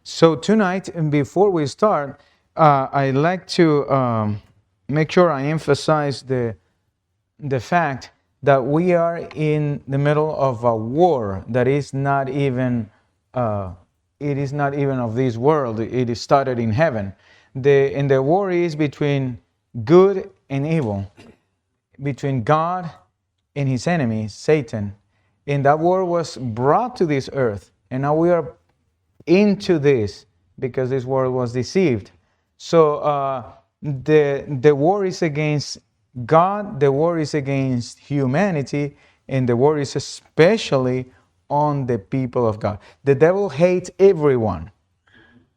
So tonight, and before we start, I'd like to make sure I emphasize the fact that we are in the middle of a war that is not even uh, it is not even of this world. It is started in heaven. The war is between good and evil, between God and his enemy, Satan. And that war was brought to this earth. And now we are into this because this world was deceived. So the war is against God, the war is against humanity, and the war is especially on the people of God. The devil hates everyone,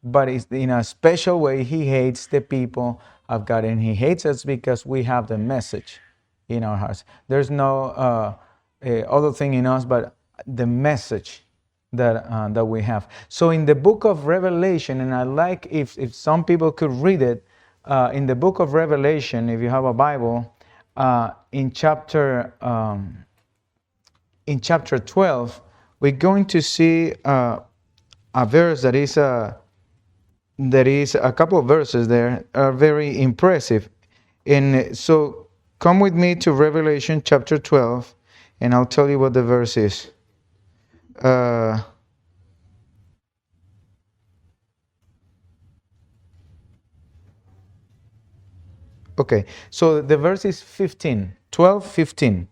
but it's in a special way he hates the people of God, and he hates us because we have the message in our hearts. There's no other thing in us but the message that we have. So in the book of Revelation, and I like if some people could read it, in the book of Revelation, if you have a Bible, in chapter 12, we're going to see a verse that is there is a couple of verses there are very impressive. And so come with me to Revelation chapter 12, and I'll tell you what the verse is. Okay, so the verse is 15, 12, 15,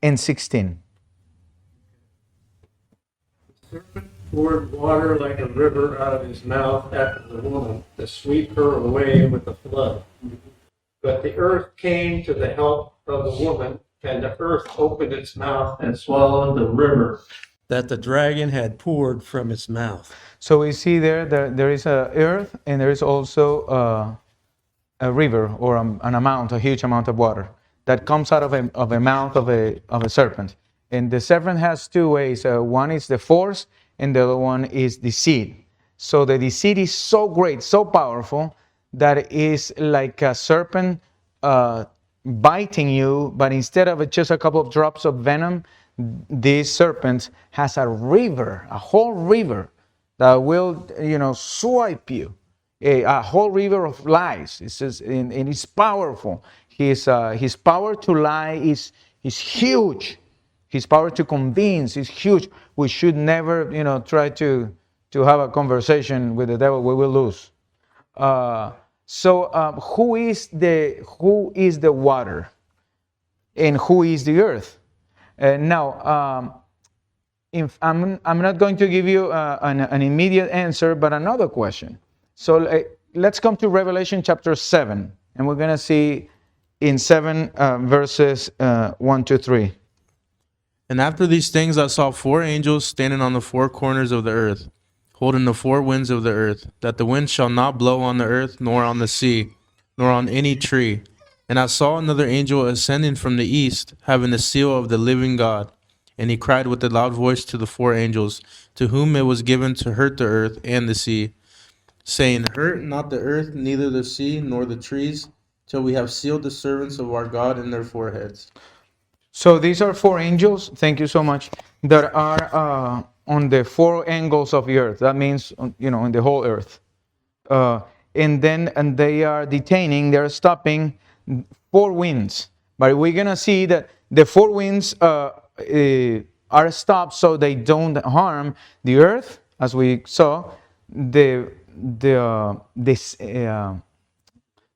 and 16. Serpent poured water like a river out of his mouth after the woman to sweep her away with the flood. But the earth came to the help of the woman, and the earth opened its mouth and swallowed the river that the dragon had poured from its mouth. So we see there is a earth, and there is also a river, or a huge amount of water that comes out of a mouth of a serpent. And the serpent has two ways. One is the force, and the other one is deceit. So the deceit is so great, so powerful, that it is like a serpent biting you, but instead of just a couple of drops of venom, this serpent has a river, a whole river that will, swipe you. A whole river of lies. It says, and it's powerful. His power to lie is huge. His power to convince is huge. We should never, try to have a conversation with the devil. We will lose. Who is the water, and who is the earth? Now, I'm not going to give you an immediate answer, but another question. So let's come to Revelation chapter 7, and we're going to see in 7 verses 1 to 3. And after these things I saw four angels standing on the four corners of the earth, holding the four winds of the earth, that the wind shall not blow on the earth, nor on the sea, nor on any tree. And I saw another angel ascending from the east, having the seal of the living God. And he cried with a loud voice to the four angels, to whom it was given to hurt the earth and the sea, saying, Hurt not the earth, neither the sea, nor the trees, till we have sealed the servants of our God in their foreheads. So these are four angels, thank you so much, that are on the four angles of the earth. That means, in the whole earth. And they are they're stopping four winds. But we're going to see that the four winds are stopped so they don't harm the earth, as we saw, the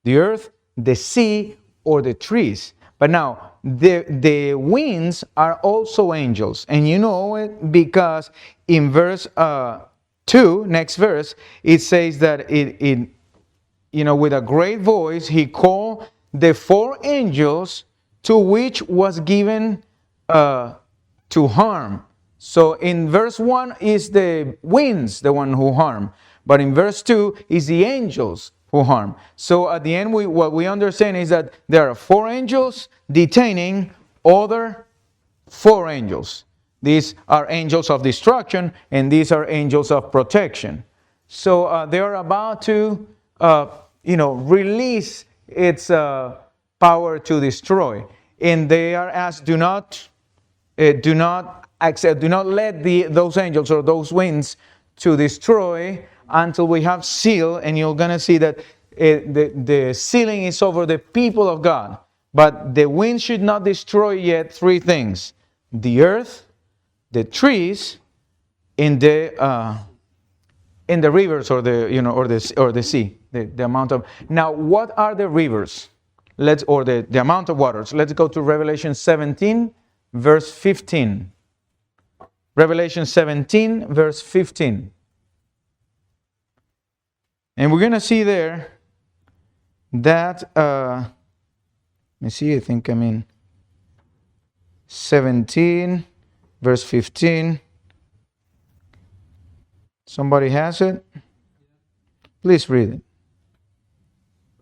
earth, the sea, or the trees. But now, the winds are also angels. And you know it because in verse 2, next verse, it says that with a great voice, he called the four angels to which was given to harm. So in verse 1 is the winds, the one who harm. But in verse 2 is the angels who harm. So at the end, what we understand is that there are four angels detaining other four angels. These are angels of destruction, and these are angels of protection. So they are about to, release its power to destroy. And they are asked, do not let those angels or those winds to destroy until we have seal, and you're going to see that the sealing is over the people of God. But the wind should not destroy yet three things: the earth, the trees, in the rivers, or the sea. The amount of, now what are the rivers? The amount of waters. Let's go to Revelation 17, verse 15. Revelation 17, verse 15. And we're going to see there that, let me see, I think I'm in 17, verse 15. Somebody has it? Please read it.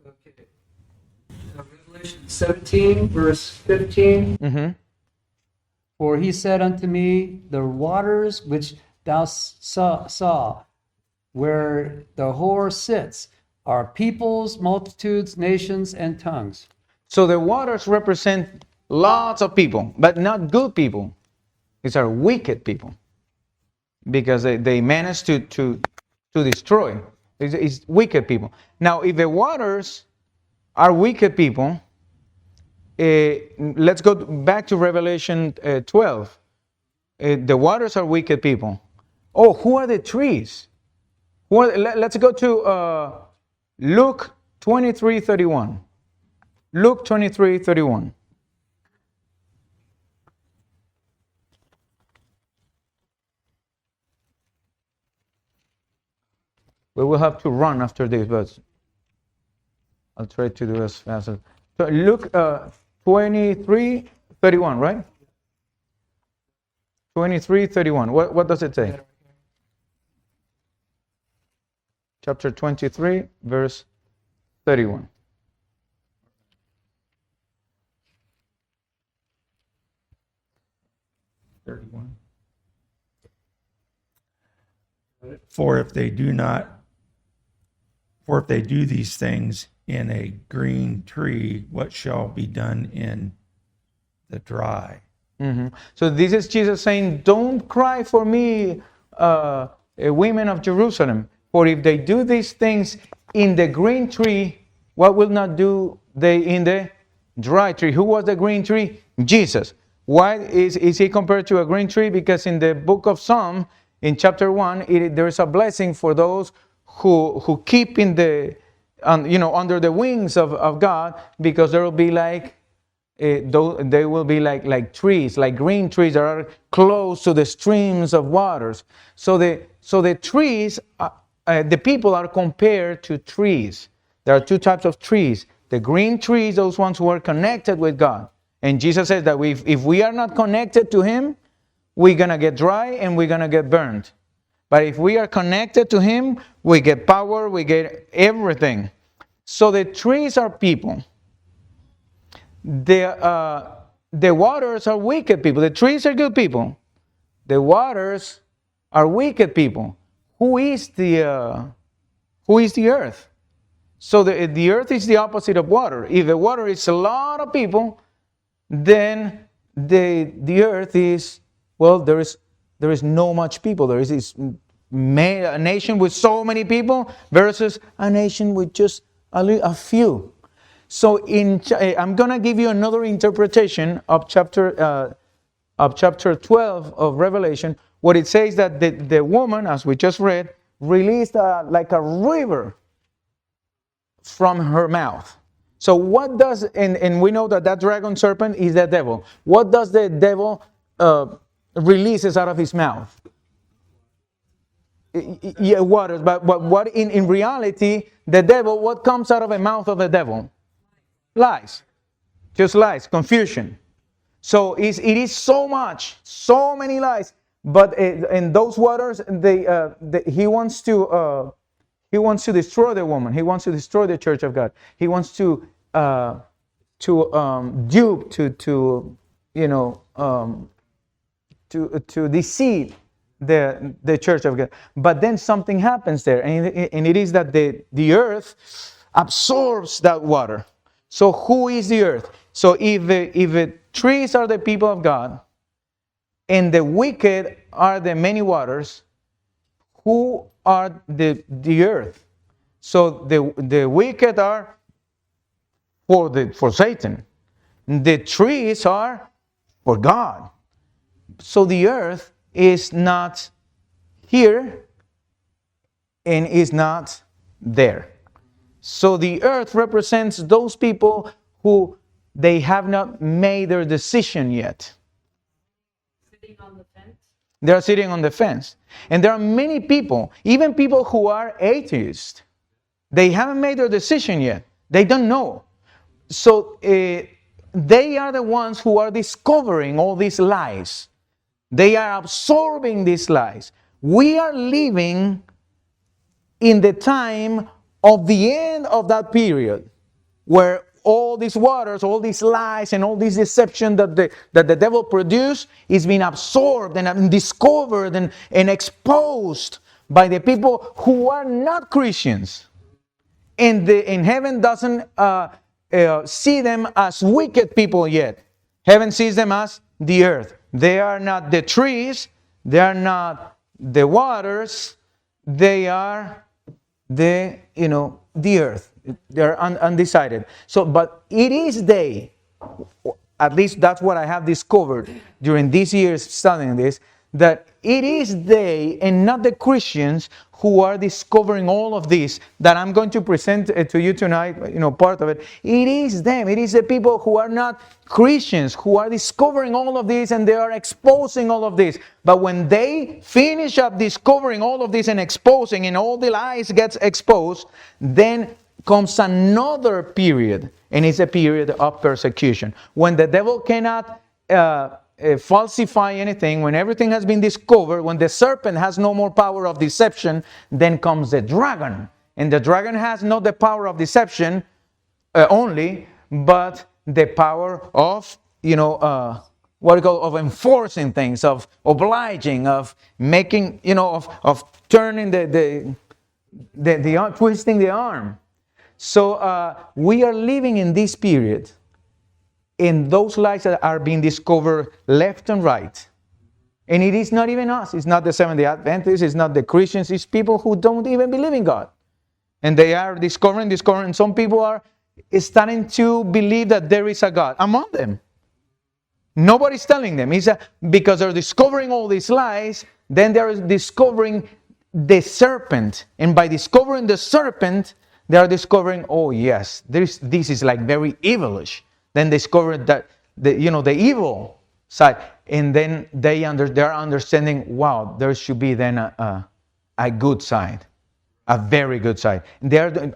Okay. Revelation 17, verse 15. Mm-hmm. For he said unto me, the waters which thou saw, where the whore sits, are peoples, multitudes, nations, and tongues. So the waters represent lots of people, but not good people. These are wicked people, because they manage to destroy. It's wicked people. Now, if the waters are wicked people, let's go back to Revelation 12. The waters are wicked people. Oh, who are the trees? Let's go to Luke 23:31. Luke 23:31. We will have to run after this, but I'll try to do as fast as. So Luke 23:31, right? 23:31. What does it say? Chapter 23, verse 31. For if they do these things in a green tree, what shall be done in the dry? Mm-hmm. So this is Jesus saying, don't cry for me, women of Jerusalem, for if they do these things in the green tree, what will not do they in the dry tree? Who was the green tree? Jesus. Why is he compared to a green tree? Because in the book of Psalm, in chapter 1, there is a blessing for those who keep in the, under the wings of God, because there will be like, they will be like trees, like green trees that are close to the streams of waters. So the trees, the people are compared to trees. There are two types of trees. The green trees, those ones who are connected with God. And Jesus says that if we are not connected to Him, we're going to get dry and we're going to get burned. But if we are connected to Him, we get power, we get everything. So the trees are people. The waters are wicked people. The trees are good people. The waters are wicked people. Who is the earth? So the earth is the opposite of water. If the water is a lot of people, then the earth is, well, there is no much people. There is this a nation with so many people versus a nation with just a few. So I'm going to give you another interpretation of chapter 12 of Revelation, where it says that the woman, as we just read, released like a river from her mouth. So what does, and we know that dragon serpent is the devil. What does the devil releases out of his mouth? Yeah, waters. But what in reality, the devil, what comes out of the mouth of the devil? Lies. Just lies, confusion. So it is so many lies. But in those waters, he wants to destroy the woman. He wants to destroy the church of God. He wants to dupe, to deceive the church of God. But then something happens there, and it is that the earth absorbs that water. So who is the earth? So if the trees are the people of God, and the wicked are the many waters, who are the earth. So the wicked are for Satan. The trees are for God. So the earth is not here and is not there. So the earth represents those people who they have not made their decision yet. Sitting on the fence. They're sitting on the fence. And there are many people, even people who are atheists, they haven't made their decision yet. They don't know. So they are the ones who are discovering all these lies. They are absorbing these lies. We are living in the time of the end of that period where all these waters, all these lies, and all this deception that the devil produced is being absorbed and discovered and exposed by the people who are not Christians. And heaven doesn't see them as wicked people yet. Heaven sees them as the earth. They are not the trees. They are not the waters. They are the earth. They're undecided. So, but it is they, at least that's what I have discovered during these years studying this, that it is they and not the Christians who are discovering all of this that I'm going to present to you tonight, part of it. It is them. It is the people who are not Christians who are discovering all of this and they are exposing all of this. But when they finish up discovering all of this and exposing and all the lies gets exposed, then comes another period, and it's a period of persecution. When the devil cannot falsify anything, when everything has been discovered, when the serpent has no more power of deception, then comes the dragon. And the dragon has not the power of deception only, but the power of, of enforcing things, of obliging, of making, of turning the twisting the arm. So we are living in this period, in those lies that are being discovered left and right. And it is not even us. It's not the Seventh-day Adventists. It's not the Christians. It's people who don't even believe in God. And they are discovering. And some people are starting to believe that there is a God among them. Nobody's telling them. Because they're discovering all these lies, then they're discovering the serpent. And by discovering the serpent, they are discovering, oh yes, this is like very evilish. Then discover that the evil side, and then they're understanding, wow, there should be then a good side, a very good side.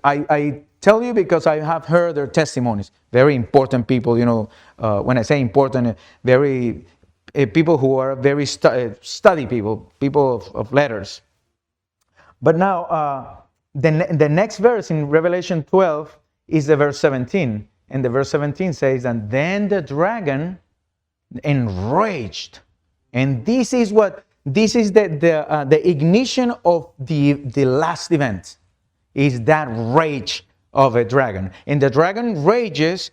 I tell you because I have heard their testimonies. Very important people, when I say important, very people who are very study people of letters. But now, the next verse in Revelation 12 is the verse 17. And the verse 17 says, and then the dragon enraged. And this is the ignition of the last event, is that rage of a dragon. And the dragon rages,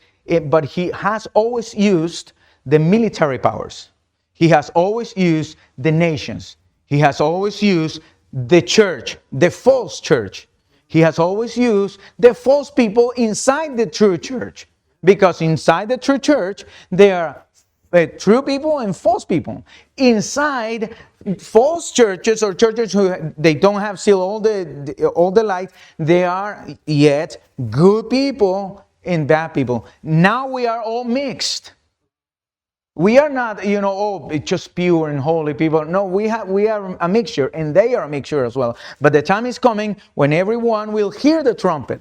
but he has always used the military powers. He has always used the nations. He has always used the church, the false church. He has always used the false people inside the true church. Because inside the true church, there are true people and false people. Inside false churches or churches who they don't have still all the light, they are yet good people and bad people. Now we are all mixed. We are not, just pure and holy people. No, we are a mixture, and they are a mixture as well. But the time is coming when everyone will hear the trumpet.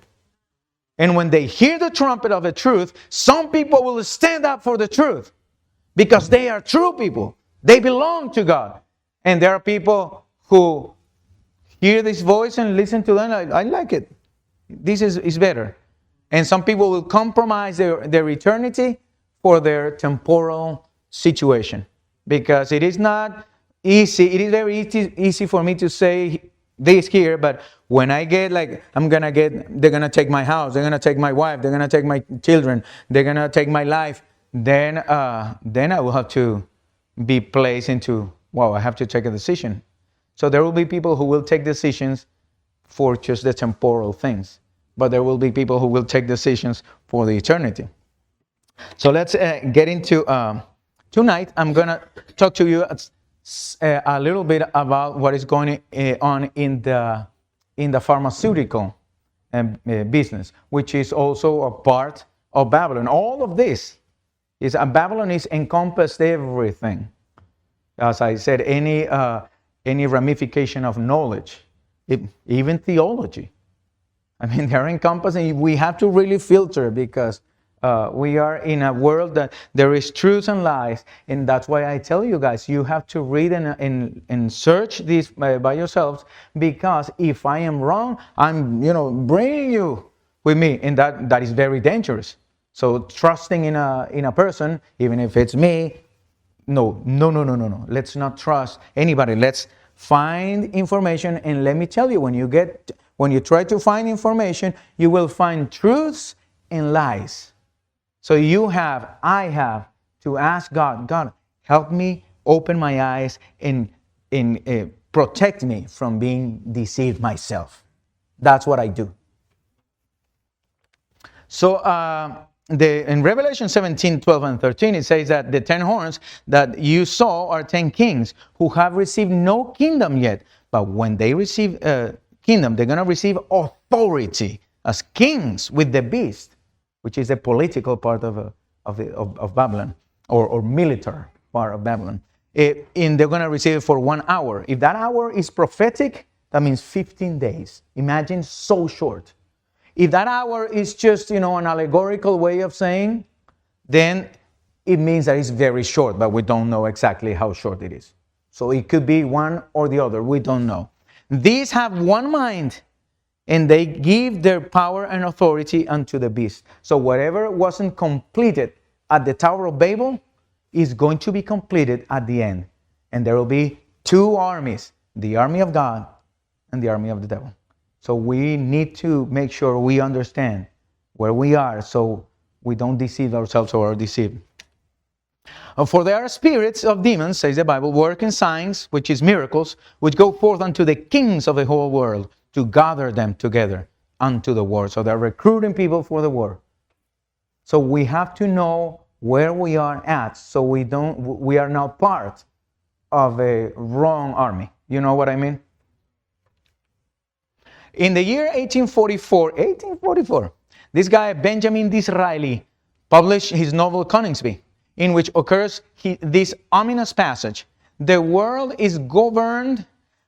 And when they hear the trumpet of the truth, some people will stand up for the truth because they are true people. They belong to God. And there are people who hear this voice and listen to them. I like it. This is better. And some people will compromise their eternity for their temporal situation, because it is not easy. It is very easy for me to say this here, but when I get they're gonna take my house, they're gonna take my wife, they're gonna take my children, they're gonna take my life, then I will have to be placed into, I have to take a decision. So there will be people who will take decisions for just the temporal things, but there will be people who will take decisions for the eternity. So let's get into tonight. I'm gonna talk to you a little bit about what is going on in the pharmaceutical business, which is also a part of Babylon. All of this is Babylon is encompassed everything. As I said, any ramification of knowledge, even theology. I mean, they're encompassing. We have to really filter because we are in a world that there is truth and lies, and that's why I tell you guys, you have to read and search this by yourselves. Because if I am wrong, I'm bringing you with me, and that is very dangerous. So trusting in a person, even if it's me, no. Let's not trust anybody. Let's find information, and let me tell you, when you try to find information, you will find truths and lies. So I have to ask God, help me open my eyes and protect me from being deceived myself. That's what I do. So in Revelation 17, 12, and 13, it says that the 10 horns that you saw are 10 kings who have received no kingdom yet. But when they receive kingdom, they're going to receive authority as kings with the beast, which is the political part of Babylon, or military part of Babylon. And they're going to receive it for 1 hour. If that hour is prophetic, that means 15 days. Imagine, so short. If that hour is just, an allegorical way of saying, then it means that it's very short, but we don't know exactly how short it is. So it could be one or the other. We don't know. These have one mind, and they give their power and authority unto the beast. So whatever wasn't completed at the Tower of Babel is going to be completed at the end. And there will be 2 armies, the army of God and the army of the devil. So we need to make sure we understand where we are so we don't deceive ourselves or are deceived. For there are spirits of demons, says the Bible, working signs, which is miracles, which go forth unto the kings of the whole world to gather them together unto the war. So they're recruiting people for the war. So we have to know where we are at, so we are not part of a wrong army. You know what I mean? In the year 1844, this guy, Benjamin Disraeli, published his novel Coningsby, in which occurs this ominous passage: the world is governed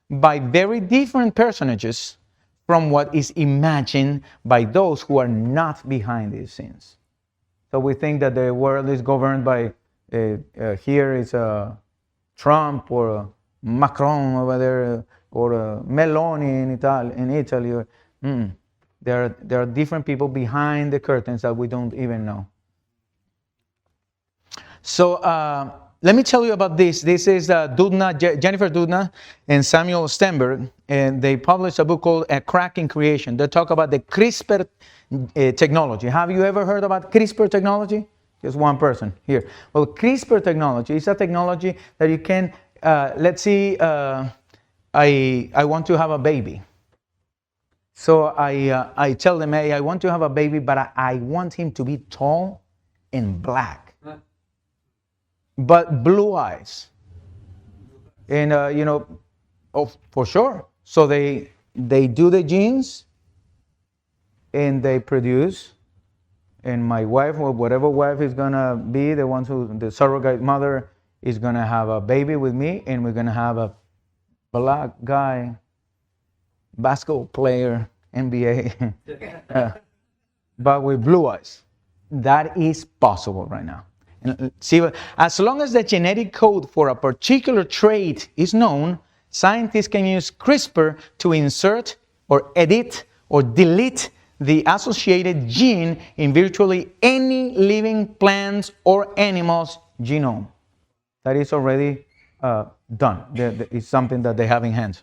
by very different personages from what is imagined by those who are not behind these scenes. So we think that the world is governed by, here is Trump or Macron over there, or Meloni in Italy. There are different people behind the curtains that we don't even know. So let me tell you about this. This is Jennifer Doudna and Samuel Stenberg, and they published a book called A Crack in Creation. They talk about the CRISPR technology. Have you ever heard about CRISPR technology? Just one person here. Well, CRISPR technology is a technology that you can, let's see, I want to have a baby. So I tell them, hey, I want to have a baby, but I want him to be tall and black, but blue eyes. And, for sure. So they do the genes, and they produce. And my wife, or whatever wife is going to be, the surrogate mother, is going to have a baby with me, and we're going to have a black guy, basketball player, NBA, but with blue eyes. That is possible right now. And see, as long as the genetic code for a particular trait is known, scientists can use CRISPR to insert or edit or delete the associated gene in virtually any living plant's or animal's genome. That is already done. It's something that they have in hand.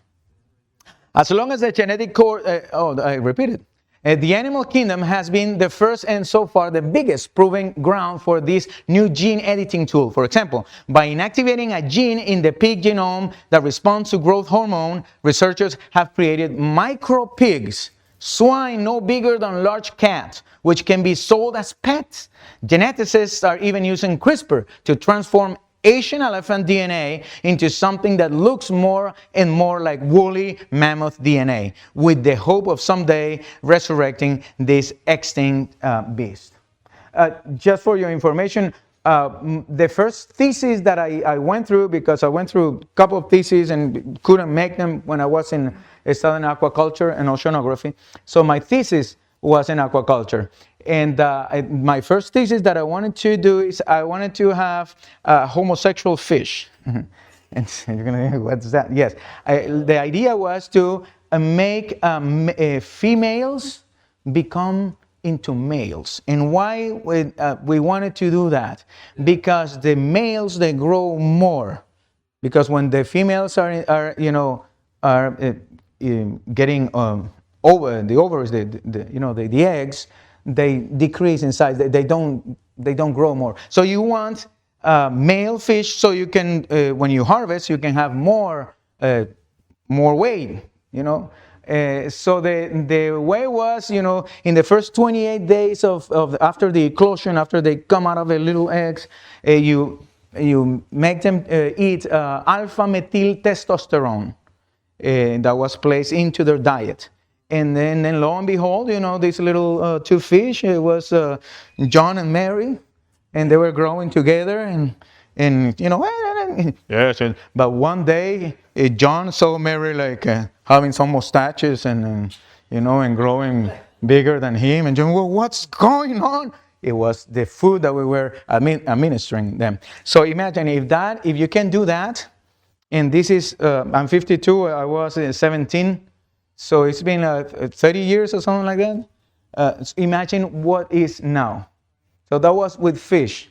As long as the genetic code, I repeat it. The animal kingdom has been the first and so far the biggest proving ground for this new gene editing tool. For example, by inactivating a gene in the pig genome that responds to growth hormone, researchers have created micro pigs, swine no bigger than large cats, which can be sold as pets. Geneticists are even using CRISPR to transform Asian elephant DNA into something that looks more and more like woolly mammoth DNA, with the hope of someday resurrecting this extinct beast. Just for your information, the first thesis that I went through, because I went through a couple of theses and couldn't make them when I was in studying aquaculture and oceanography. So my thesis was in aquaculture. And my first thesis that I wanted to do is I wanted to have homosexual fish. And so you're going to think, what's that? Yes. The idea was to make females become into males. And why we wanted to do that? Because the males, they grow more. Because when the females are getting over the ovaries, the eggs, they decrease in size. They don't grow more. So you want male fish, so you can when you harvest, you can have more weight. So the way was, in the first 28 days of after the eclosion, after they come out of the little eggs, you make them eat alpha methyl testosterone that was placed into their diet. And then lo and behold, these little two fish, it was John and Mary, and they were growing together, and yes. But one day, John saw Mary like having some mustaches and growing bigger than him, and John, well, what's going on? It was the food that we were administering them. So imagine if you can do that, and this is I'm 52, I was 17. So it's been 30 years or something like that. Imagine what is now. So that was with fish.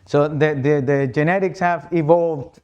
So the genetics have evolved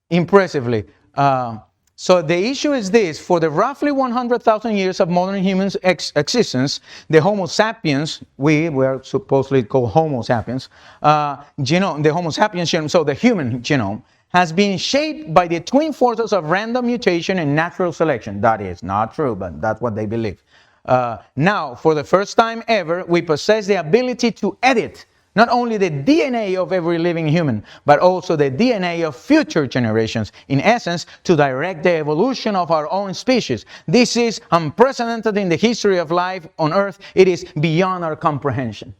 impressively. So the issue is this: for the roughly 100,000 years of modern humans' existence, the Homo sapiens, we were supposedly called Homo sapiens, genome, the Homo sapiens genome, so the human genome, has been shaped by the twin forces of random mutation and natural selection. That is not true, but that's what they believe. Now, for the first time ever, we possess the ability to edit not only the DNA of every living human, but also the DNA of future generations, in essence, to direct the evolution of our own species. This is unprecedented in the history of life on Earth. It is beyond our comprehension.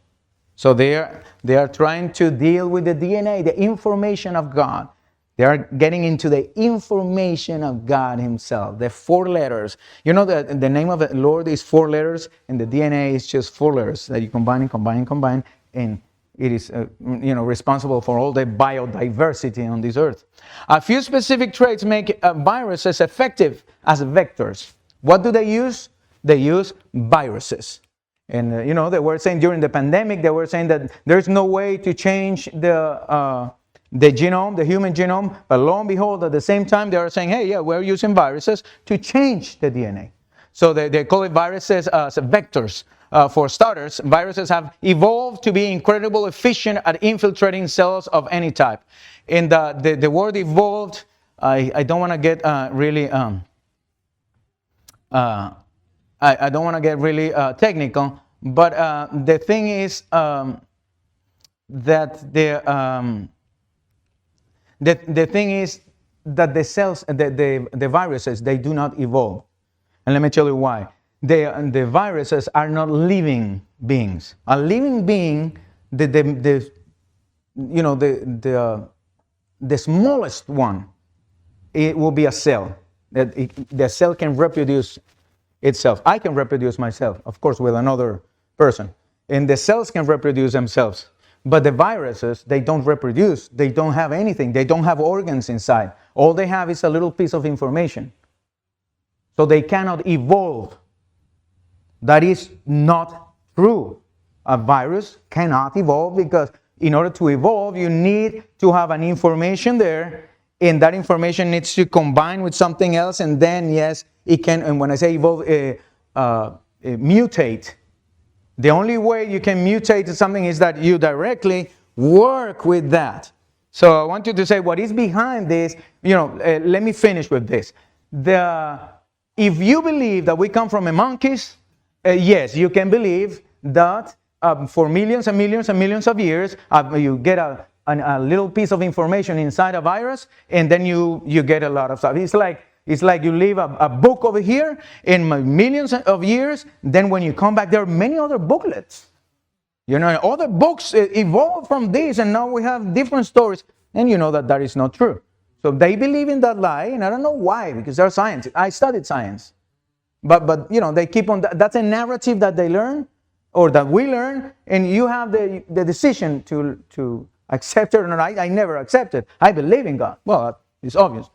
So they are trying to deal with the DNA, the information of God. They are getting into the information of God Himself, the 4 letters. The name of the Lord is 4 letters, and the DNA is just 4 letters that you combine, and it is responsible for all the biodiversity on this earth. A few specific traits make viruses effective as vectors. What do they use? They use viruses. And they were saying during the pandemic, they were saying that there's no way to change the genome, the human genome, but lo and behold, at the same time, they are saying, hey, yeah, we're using viruses to change the DNA. So they call it viruses as vectors. For starters, viruses have evolved to be incredibly efficient at infiltrating cells of any type. And the word evolved, I don't want to get really technical, but the thing is the thing is that the cells, the viruses, they do not evolve. And let me tell you why. The viruses are not living beings. A living being, the smallest one, it will be a cell. The cell can reproduce itself. I can reproduce myself, of course, with another person. And the cells can reproduce themselves. But the viruses, they don't reproduce. They don't have anything. They don't have organs inside. All they have is a little piece of information. So they cannot evolve. That is not true. A virus cannot evolve because in order to evolve, you need to have an information there, and that information needs to combine with something else, and then, yes, it can, and when I say evolve, mutate. The only way you can mutate something is that you directly work with that. So I want you to say what is behind this. Let me finish with this. If you believe that we come from a monkeys, yes, you can believe that for millions and millions and millions of years, you get a little piece of information inside a virus, and then you get a lot of stuff. It's like you leave a book over here in millions of years. Then when you come back, there are many other booklets. Other books evolved from this, and now we have different stories. And you know that is not true. So they believe in that lie, and I don't know why, because they're scientists. I studied science. But they keep on, that's a narrative that they learn, or that we learn, and you have the decision to accept it or not. I never accepted. I believe in God. Well, it's obvious.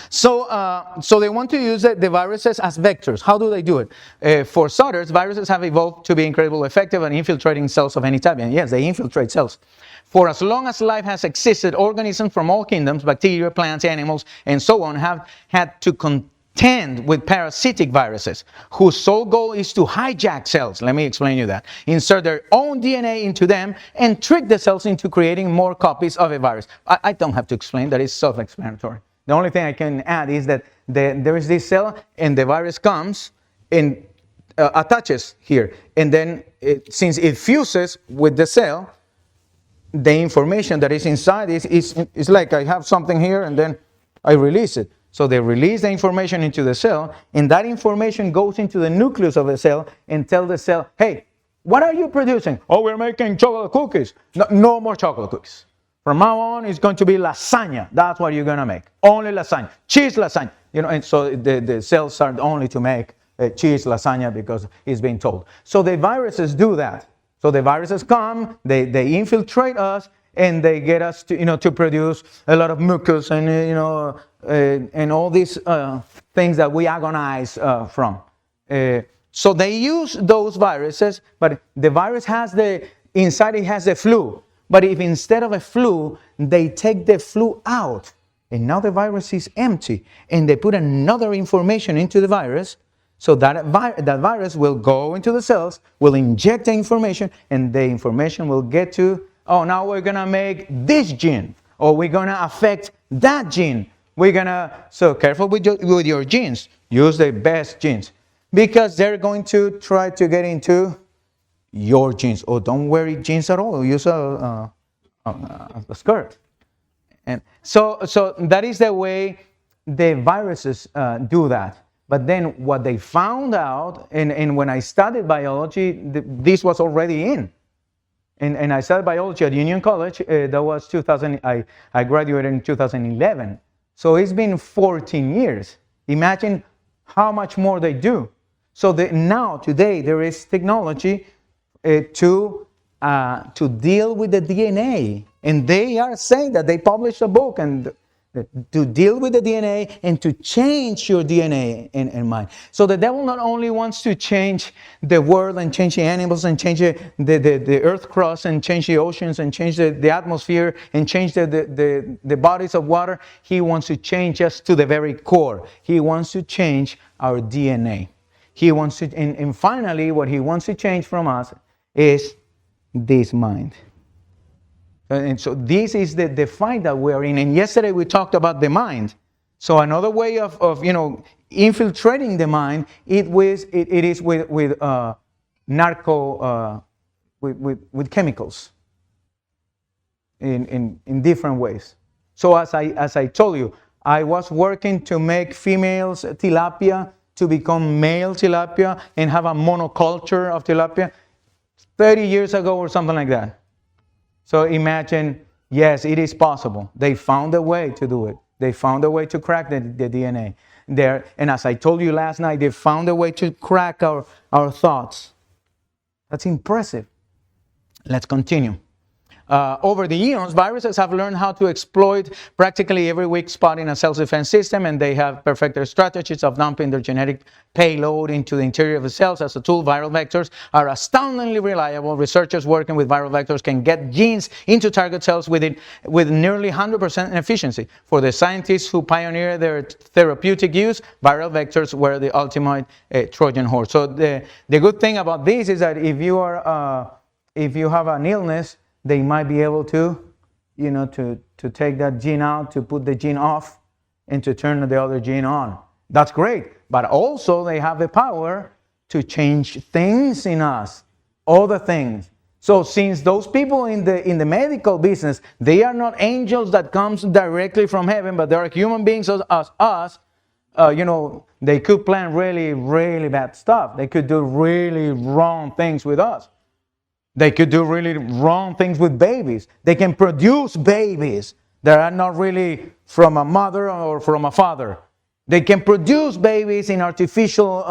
So they want to use the viruses as vectors. How do they do it? For starters, viruses have evolved to be incredibly effective at infiltrating cells of any type. And yes, they infiltrate cells. For as long as life has existed, organisms from all kingdoms, bacteria, plants, animals, and so on, have had to contend with parasitic viruses, whose sole goal is to hijack cells. Let me explain you that. Insert their own DNA into them and trick the cells into creating more copies of a virus. I don't have to explain, that is self-explanatory. The only thing I can add is that there is this cell, and the virus comes and attaches here. And then, since it fuses with the cell, the information that is inside is like I have something here, and then I release it. So they release the information into the cell, and that information goes into the nucleus of the cell and tell the cell, hey, what are you producing? Oh, we're making chocolate cookies. No more chocolate cookies. From now on, it's going to be lasagna. That's what you're going to make. Only lasagna. Cheese lasagna. And so the cells start only to make cheese lasagna because it's being told. So the viruses do that. So the viruses come, they infiltrate us, and they get us to produce a lot of mucus and and all these things that we agonize from. So they use those viruses, but the virus inside it has the flu. But if instead of a flu, they take the flu out, and now the virus is empty, and they put another information into the virus, so that virus will go into the cells, will inject the information, and the information will get to, oh, now we're going to make this gene, or we're going to affect that gene. So careful with your genes. Use the best genes, because they're going to try to get into your jeans. Or don't wear jeans at all. Use a skirt. And so that is the way the viruses do that. But then what they found out, and when I studied biology, this was already in. And I studied biology at Union College. That was 2000. I graduated in 2011. So it's been 14 years. Imagine how much more they do. So now, today, there is technology to deal with the DNA. And they are saying that they published a book and to deal with the DNA and to change your DNA and mind. So the devil not only wants to change the world and change the animals and change the earth crust and change the oceans and change the atmosphere and change the bodies of water. He wants to change us to the very core. He wants to change our DNA. He wants to, and finally, what he wants to change from us is this mind. And so this is the fight that we are in. And yesterday we talked about the mind. So another way of infiltrating the mind, it is with with chemicals in different ways. So as I told you, I was working to make females tilapia to become male tilapia and have a monoculture of tilapia 30 years ago or something like that. So imagine, yes, it is possible. They found a way to do it. They found a way to crack the DNA there. And as I told you last night, they found a way to crack our thoughts. That's impressive. Let's continue. Over the eons, viruses have learned how to exploit practically every weak spot in a self-defense system, and they have perfected strategies of dumping their genetic payload into the interior of the cells as a tool. Viral vectors are astoundingly reliable. Researchers working with viral vectors can get genes into target cells with nearly 100% efficiency. For the scientists who pioneered their therapeutic use, viral vectors were the ultimate Trojan horse. So the good thing about this is that if you have an illness, they might be able to, to take that gene out, to put the gene off, and to turn the other gene on. That's great. But also they have the power to change things in us, other things. So since those people in the medical business, they are not angels that comes directly from heaven, but they are human beings as us, they could plan really, really bad stuff. They could do really wrong things with us. They could do really wrong things with babies. They can produce babies that are not really from a mother or from a father. They can produce babies in artificial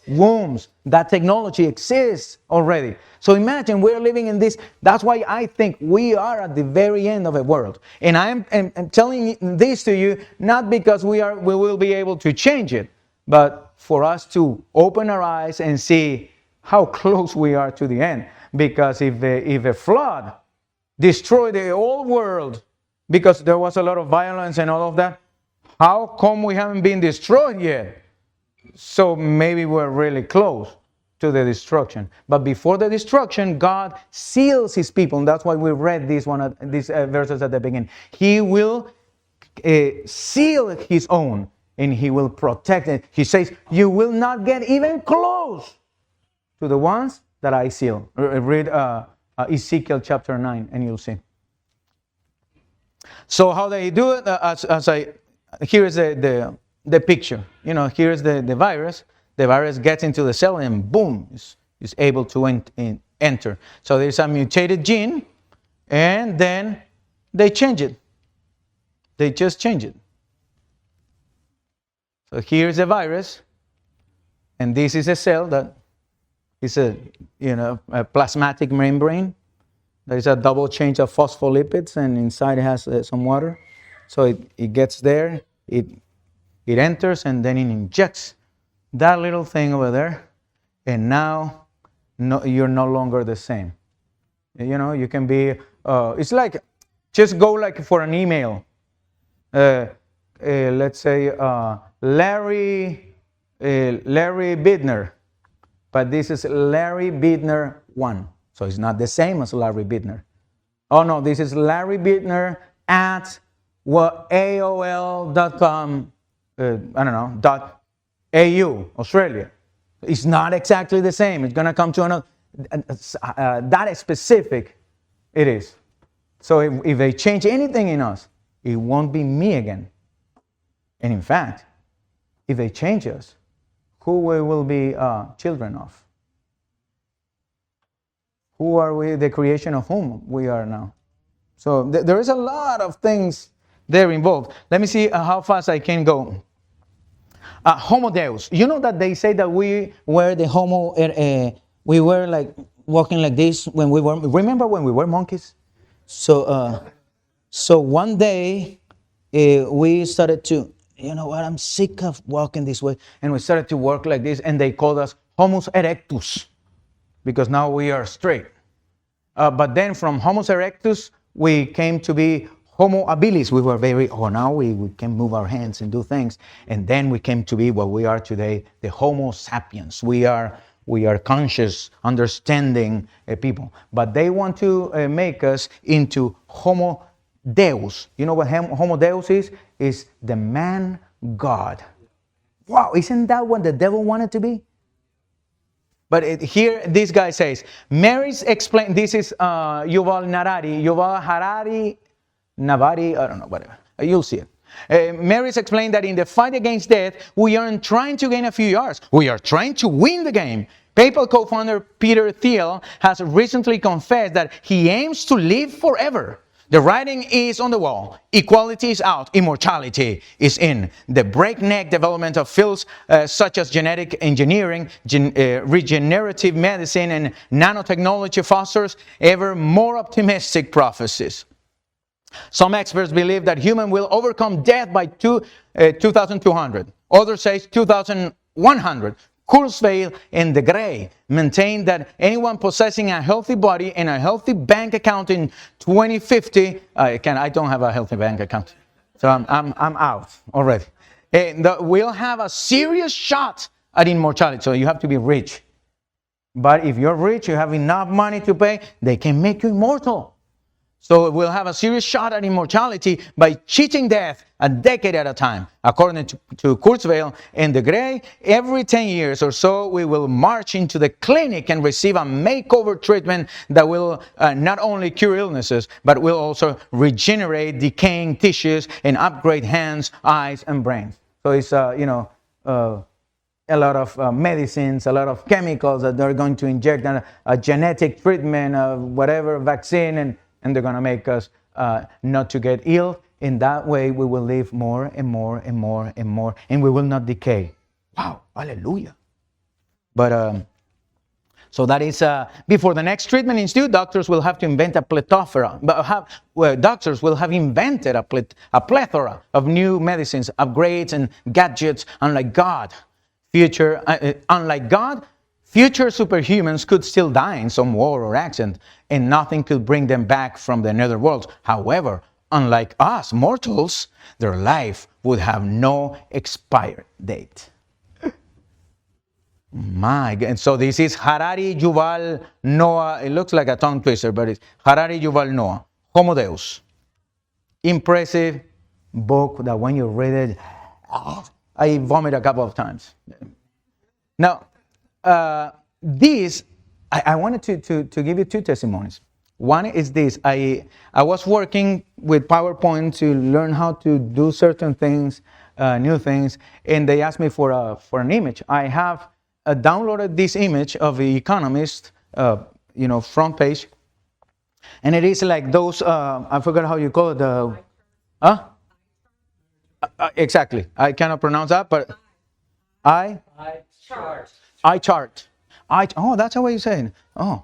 wombs. That technology exists already. So imagine we're living in this. That's why I think we are at the very end of the world. And I'm telling this to you not because we will be able to change it, but for us to open our eyes and see how close we are to the end. Because if a flood destroyed the whole world because there was a lot of violence and all of that, how come we haven't been destroyed yet? So maybe we're really close to the destruction. But before the destruction, God seals his people. And that's why we read these verses at the beginning. He will seal his own and he will protect it. He says, you will not get even close to the ones that I seal. Read Ezekiel chapter 9 and you'll see. So how they do it, here is the picture. Here is the virus. The virus gets into the cell and boom, is able to enter. So there's a mutated gene and then they change it. They just change it. So here's a virus and this is a cell that is a plasmatic membrane. There is a double change of phospholipids, and inside it has some water. So it gets there, it enters, and then it injects that little thing over there, and now you're no longer the same. You can be. It's like just go like for an email. Let's say Larry Bidner. But this is Larry Bidner 1. So it's not the same as Larry Bidner. Oh no, this is Larry Bidner at AOL.com, .au, Australia. It's not exactly the same. It's going to come to another. That is specific. It is. So if they change anything in us, it won't be me again. And in fact, if they change us, who we will be children of? Who are we, the creation of whom we are now? So there is a lot of things there involved. Let me see how fast I can go. Homo Deus. You know that they say that we were the Homo, we were like walking like this when we were, remember when we were monkeys? So one day we started to, you know what, I'm sick of walking this way. And we started to work like this, and they called us Homo erectus, because now we are straight. But then from Homo erectus, we came to be Homo habilis. We were now we can move our hands and do things. And then we came to be what we are today, the Homo sapiens. We are conscious, understanding people. But they want to make us into Homo Deus. You know what Homo Deus is? Is the man God. Wow, isn't that what the devil wanted to be? But here this guy says, Mary's explain. This is Yuval Harari, Navari, I don't know, whatever. You'll see it. Mary's explained that in the fight against death, we aren't trying to gain a few yards. We are trying to win the game. PayPal co-founder Peter Thiel has recently confessed that he aims to live forever. The writing is on the wall. Equality is out. Immortality is in. The breakneck development of fields such as genetic engineering, regenerative medicine, and nanotechnology fosters ever more optimistic prophecies. Some experts believe that human will overcome death by 2200. Others say 2100. Kurzweil and De Grey maintain that anyone possessing a healthy body and a healthy bank account in 2050, I don't have a healthy bank account, so I'm out already. We'll have a serious shot at immortality. So you have to be rich. But if you're rich, you have enough money to pay, they can make you immortal. So we'll have a serious shot at immortality by cheating death a decade at a time. According to Kurzweil and De Grey, every 10 years or so, we will march into the clinic and receive a makeover treatment that will not only cure illnesses, but will also regenerate decaying tissues and upgrade hands, eyes, and brains. So it's, a lot of medicines, a lot of chemicals that they're going to inject, a genetic treatment, whatever, vaccine, and they're going to make us not to get ill. In that way, we will live more and more and more and more, and we will not decay. Wow, hallelujah. But so that is, before the next treatment institute, doctors will have to invent a plethora. Doctors will have invented a plethora of new medicines, upgrades, and gadgets. Unlike God, future superhumans could still die in some war or accident, and nothing could bring them back from the nether world. However, unlike us mortals, their life would have no expired date. My God. And so this is Harari Yuval Noah. It looks like a tongue twister, but it's Harari Yuval Noah, Homo Deus. Impressive book that when you read it, I vomit a couple of times. Now, I wanted to give you two testimonies. One is this: I was working with PowerPoint to learn how to do certain things, new things, and they asked me for an image. I have downloaded this image of The Economist, front page, and it is like those. I forgot how you call it. Exactly. I cannot pronounce that, but iChart. Oh, that's how you say it. Oh,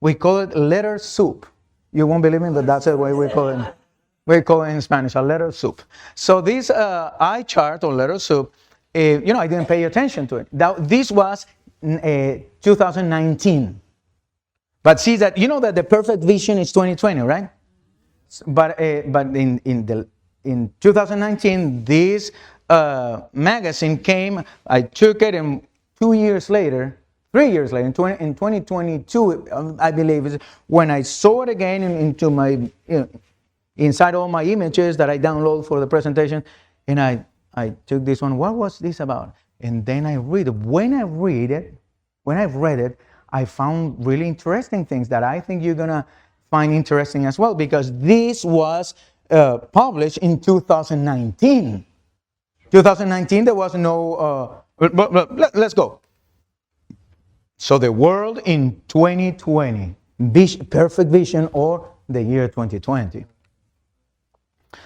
we call it letter soup. You won't believe me, but that's the way we call it. We call it in Spanish a letter soup. So this iChart or letter soup, I didn't pay attention to it. This was 2019. But see that that the perfect vision is 2020, right? But in 2019, this magazine came. I took it, and 3 years later, in 2022, I believe, is when I saw it again into my, inside all my images that I download for the presentation, and I took this one. What was this about? And then I read it. When I read it, I found really interesting things that I think you're gonna find interesting as well, because this was published in 2019. 2019, there was no. Let's go. So the world in 2020, perfect vision, or the year 2020.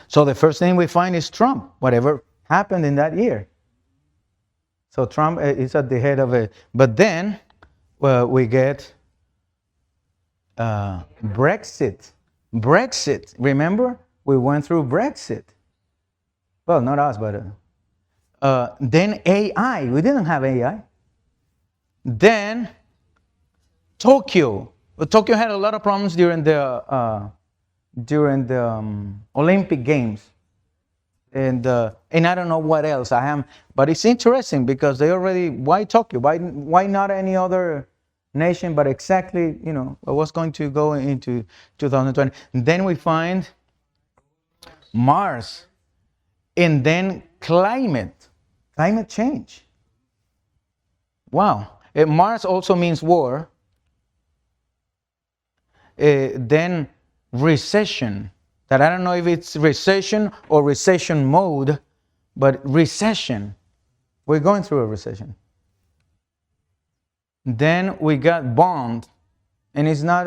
So the first thing we find is Trump, whatever happened in that year. So Trump is at the head of it. But then we get Brexit. Brexit, remember? We went through Brexit. Well, not us, but then AI. We didn't have AI. Then Tokyo. Tokyo had a lot of problems during the Olympic Games, and I don't know what else I am, but it's interesting because they already, why Tokyo? Why not any other nation? But exactly, what's going to go into 2020. And then we find Mars, and then climate change. Wow. Mars also means war. Then recession. That I don't know if it's recession or recession mode, but recession. We're going through a recession. Then we got bond, and it's not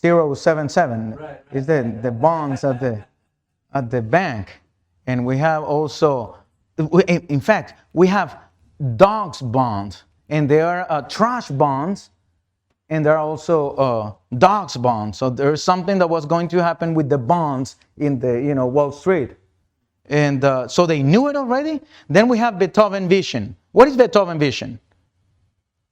077 is the bonds at the bank. And we have also, in fact, we have dogs bonds, and there are trash bonds, and there are also dogs bonds. So there's something that was going to happen with the bonds in the Wall Street. And so they knew it already. Then we have Beethoven vision. What is Beethoven vision?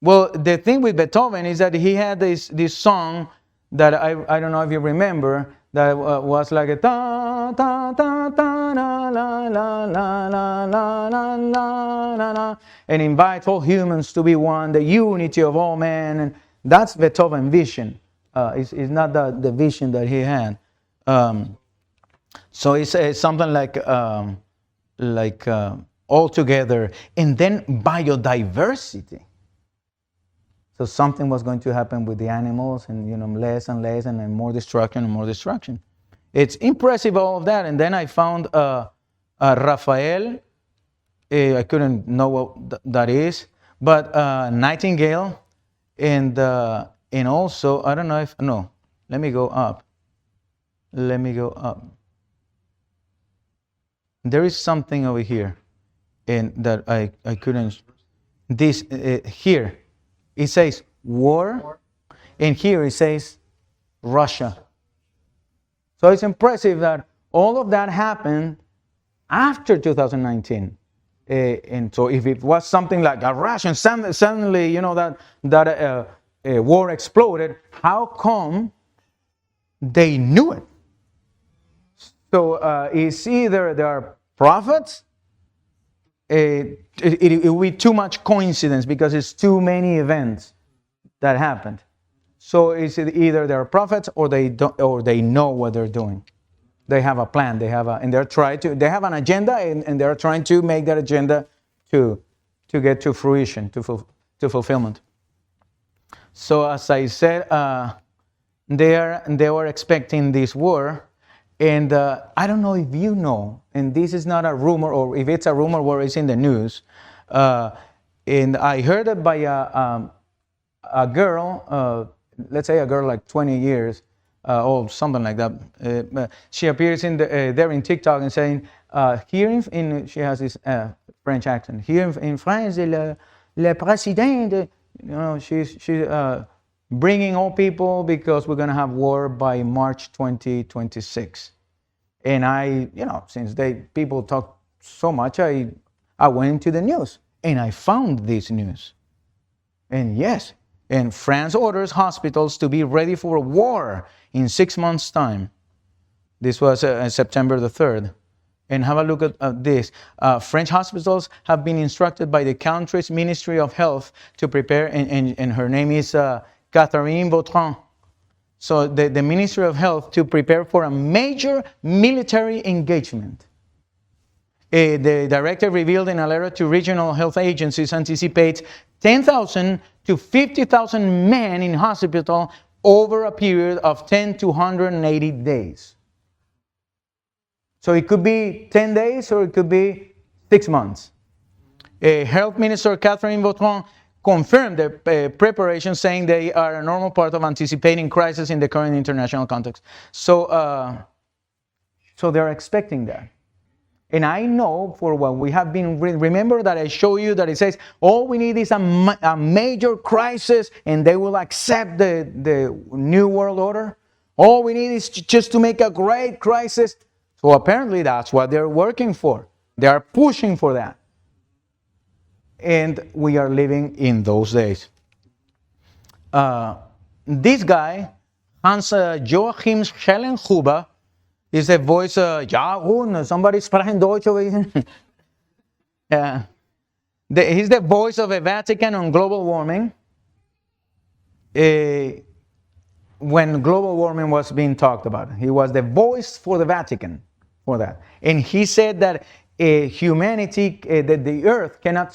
Well, the thing with Beethoven is that he had this song that I don't know if you remember, that was like a ta ta ta ta la la la la la la la la la la, and invites all humans to be one, the unity of all men. And that's Beethoven vision. It's not the vision that he had. So it's something like all together, and then biodiversity. So something was going to happen with the animals, and less and less, and then more destruction and more destruction. It's impressive, all of that. And then I found Raphael. I couldn't know what that is, but Nightingale, and also I don't know if no. Let me go up. There is something over here, and that I couldn't. This here. It says war, and here it says Russia. So it's impressive that all of that happened after 2019. And so if it was something like a Russian, suddenly, that war exploded, how come they knew it? So it's either there are prophets, it will be too much coincidence because it's too many events that happened. So it's either they're prophets or they don't, or they know what they're doing. They have a plan. They have they have an agenda, and they're trying to make that agenda to get to fruition, to fulfillment. So as I said, they were expecting this war. And I don't know if you know, and this is not a rumor, or if it's a rumor where it's in the news. And I heard it by a girl, let's say a girl like 20 years old, something like that. She appears there in TikTok and saying, here she has this French accent. Here in France, le président, she's bringing all people because we're going to have war by March 2026. And since people talk so much, I went into the news and I found this news. And yes, and France orders hospitals to be ready for a war in 6 months' time. This was September the 3rd. And have a look at this. French hospitals have been instructed by the country's Ministry of Health to prepare, and her name is Catherine Vautrin. So the Ministry of Health to prepare for a major military engagement. The director revealed in a letter to regional health agencies anticipates 10,000 to 50,000 men in hospital over a period of 10 to 180 days. So it could be 10 days or it could be 6 months. Health Minister Catherine Vautrin confirmed the preparation, saying they are a normal part of anticipating crisis in the current international context. So they're expecting that. And I know for what we have been, remember that I show you that it says, all we need is a major crisis and they will accept the new world order. All we need is just to make a great crisis. So apparently that's what they're working for. They are pushing for that. And we are living in those days. This guy, Hans Joachim Schellenhuber, is the voice, somebody sprechen Deutsch over here. He's the voice of the Vatican on global warming. When global warming was being talked about, he was the voice for the Vatican for that. And he said that humanity, that the earth cannot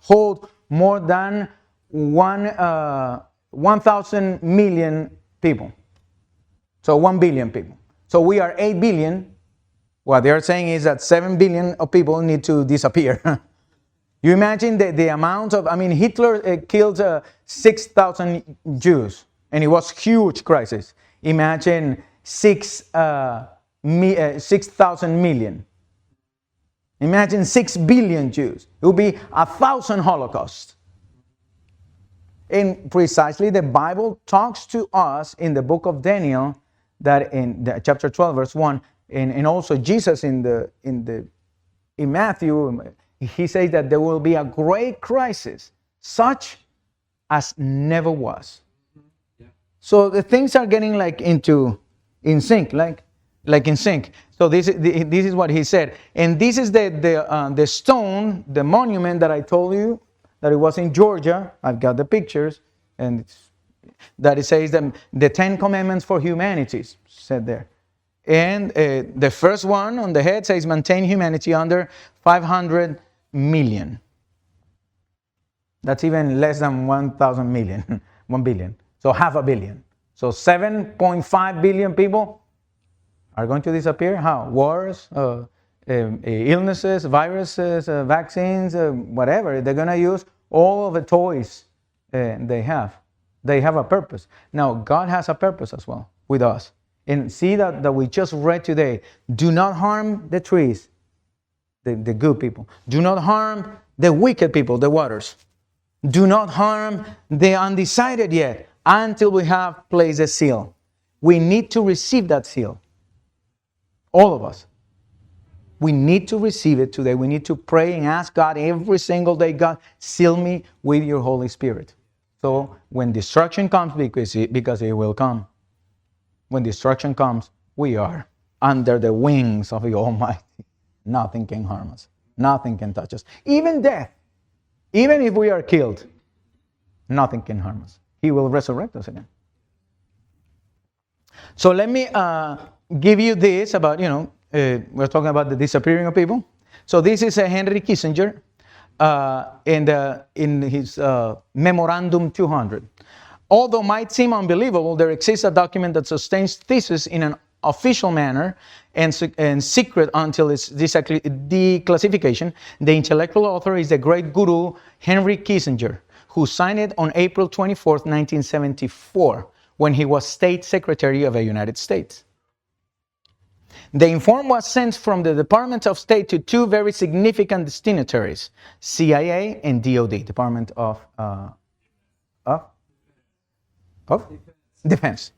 hold more than 1,000 million people. So 1 billion people. So we are 8 billion. What they are saying is that 7 billion of people need to disappear. You imagine the amount of, Hitler killed 6,000 Jews. And it was huge crisis. Imagine 6,000 million. Imagine 6 billion Jews. It would be 1,000 Holocausts. And precisely the Bible talks to us in the book of Daniel, that in chapter 12, verse 1, and also Jesus in Matthew, he says that there will be a great crisis, such as never was. So the things are getting like in sync, like in sync. So this is what he said, and this is the stone, the monument that I told you that it was in Georgia. I've got the pictures, and that it says the 10 Commandments for humanity said there, and the first one on the head says maintain humanity under 500 million. That's even less than 1,000 million, 1 billion. So 500 million. So 7.5 billion people are going to disappear. How? Wars, illnesses, viruses, vaccines, whatever. They're going to use all of the toys they have. They have a purpose. Now, God has a purpose as well with us. And see that we just read today. Do not harm the trees, the good people. Do not harm the wicked people, the waters. Do not harm the undecided yet, until we have placed a seal. We need to receive that seal. All of us. We need to receive it today. We need to pray and ask God every single day, God, seal me with your Holy Spirit. So when destruction comes, because it will come, when destruction comes, we are under the wings of the Almighty. Nothing can harm us. Nothing can touch us. Even death. Even if we are killed, nothing can harm us. He will resurrect us again. So let me give you this about, we're talking about the disappearing of people. So this is Henry Kissinger in his Memorandum 200. Although might seem unbelievable, there exists a document that sustains thesis in an official manner and secret until its declassification. The intellectual author is the great guru Henry Kissinger, who signed it on April 24th, 1974, when he was State Secretary of the United States. The inform was sent from the Department of State to two very significant destinataries, CIA and DOD, Department of Defense,